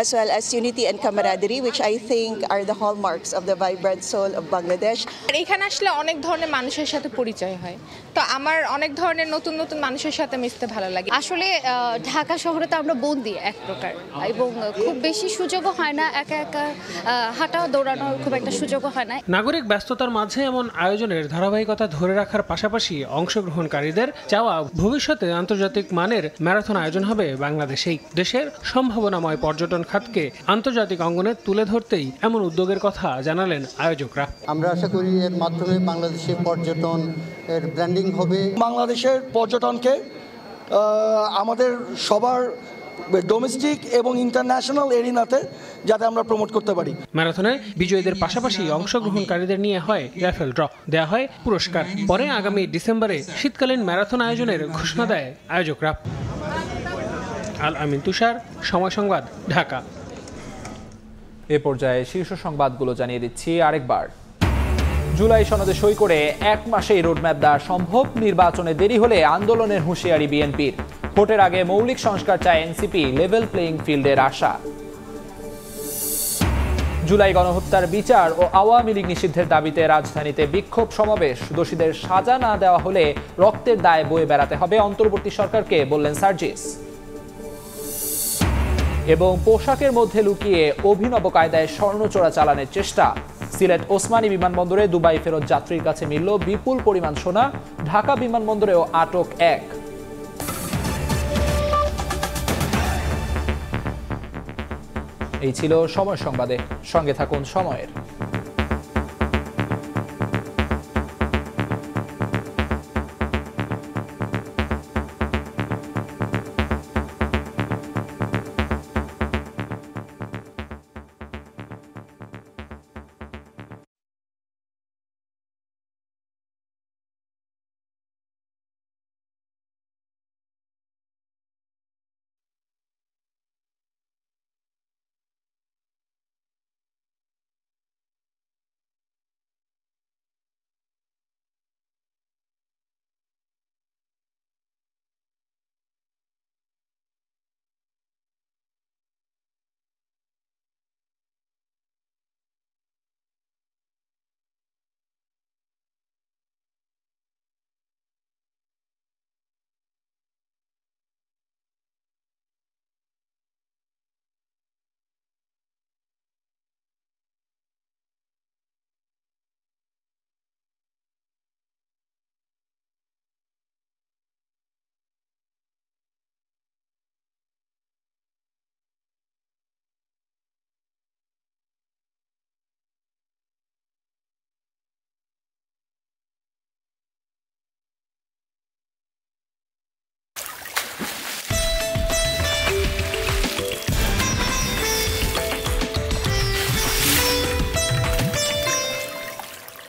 as well as unity and camaraderie, which I think are the hallmarks of the vibrant soul of Bangladesh. এখানে আসলে অনেক ধরনের মানুষের সাথে পরিচয় হয়, তো আমার অনেক ধরনের নতুন নতুন মানুষের সাথে মিশতে ভালো লাগে। আসলে ঢাকা শহরে তো আমরা বন্দি এক প্রকার, এবং খুব বেশি সুযোগও হয় না, একা একা হাঁটা দৌড়ানোর খুব একটা সুযোগও হয় না। নাগরিক ব্যস্ততার মাঝে এমন আয়োজনের ধারাবাহিকতা ধরে রাখার পাশাপাশি অংশগ্রহণকারীদের চাওয়া ভবিষ্যতে আন্তর্জাতিক মানের ম্যারাথন আয়োজন হবে বাংলাদেশেই। দেশের সম্ভাবনাময় পর্যটন খাতকে আন্তর্জাতিক অঙ্গনে তুলে ধরতেই এমন উদ্যোগের কথা জানালেন আয়োজকরা। আমরা আশা করি এর মাধ্যমে বাংলাদেশের পর্যটন এর ব্র্যান্ডিং হবে। বাংলাদেশের পর্যটনকে আমাদের সবার ডোমেস্টিক এবং ইন্টারন্যাশনাল এরিনাতে যাতে আমরা প্রমোট করতে পারি। ম্যারাথনে বিজয়ীদের পাশাপাশি অংশগ্রহণকারীদের নিয়ে হয় র্যাফেল ড্র, দেয়া হয় পুরস্কার। পরে আগামী ডিসেম্বরে শীতকালীন ম্যারাথন আয়োজনের ঘোষণা দেয় আয়োজকরা। আল আমিন তুষার, সময় সংবাদ, ঢাকা। এ পর্যায়ে শীর্ষ সংবাদগুলো জানিয়ে দিচ্ছি আরেকবার। জুলাই সনদে সই করে 1 মাসেই রোডম্যাপ দেওয়া সম্ভব, নির্বাচনে দেরি হলে আন্দোলনের হুঁশিয়ারি বিএনপির। ভোটের আগে মৌলিক সংস্কার চায় এনসিপি, লেভেল প্লেইং ফিল্ডের আশা। জুলাই গণহত্যার বিচার ও আওয়ামী লীগ নিষিদ্ধের দাবিতে রাজধানীতে বিক্ষোভ সমাবেশ। দোষীদের সাজা না দেওয়া হলে রক্তের দায় বয়ে বেড়াতে হবে অন্তর্বর্তী সরকারকে, বললেন সার্জিস। এবং পোশাকের মধ্যে লুকিয়ে অভিনব কায়দায় স্বর্ণ চোরাচালানের চেষ্টা। সিলেট ওসমানী বিমানবন্দরে দুবাই ফেরত যাত্রীর কাছে মিলল বিপুল পরিমাণ সোনা। ঢাকা বিমানবন্দরেও আটক এক। এই ছিল সময় সংবাদে, সঙ্গে থাকুন সময়ের।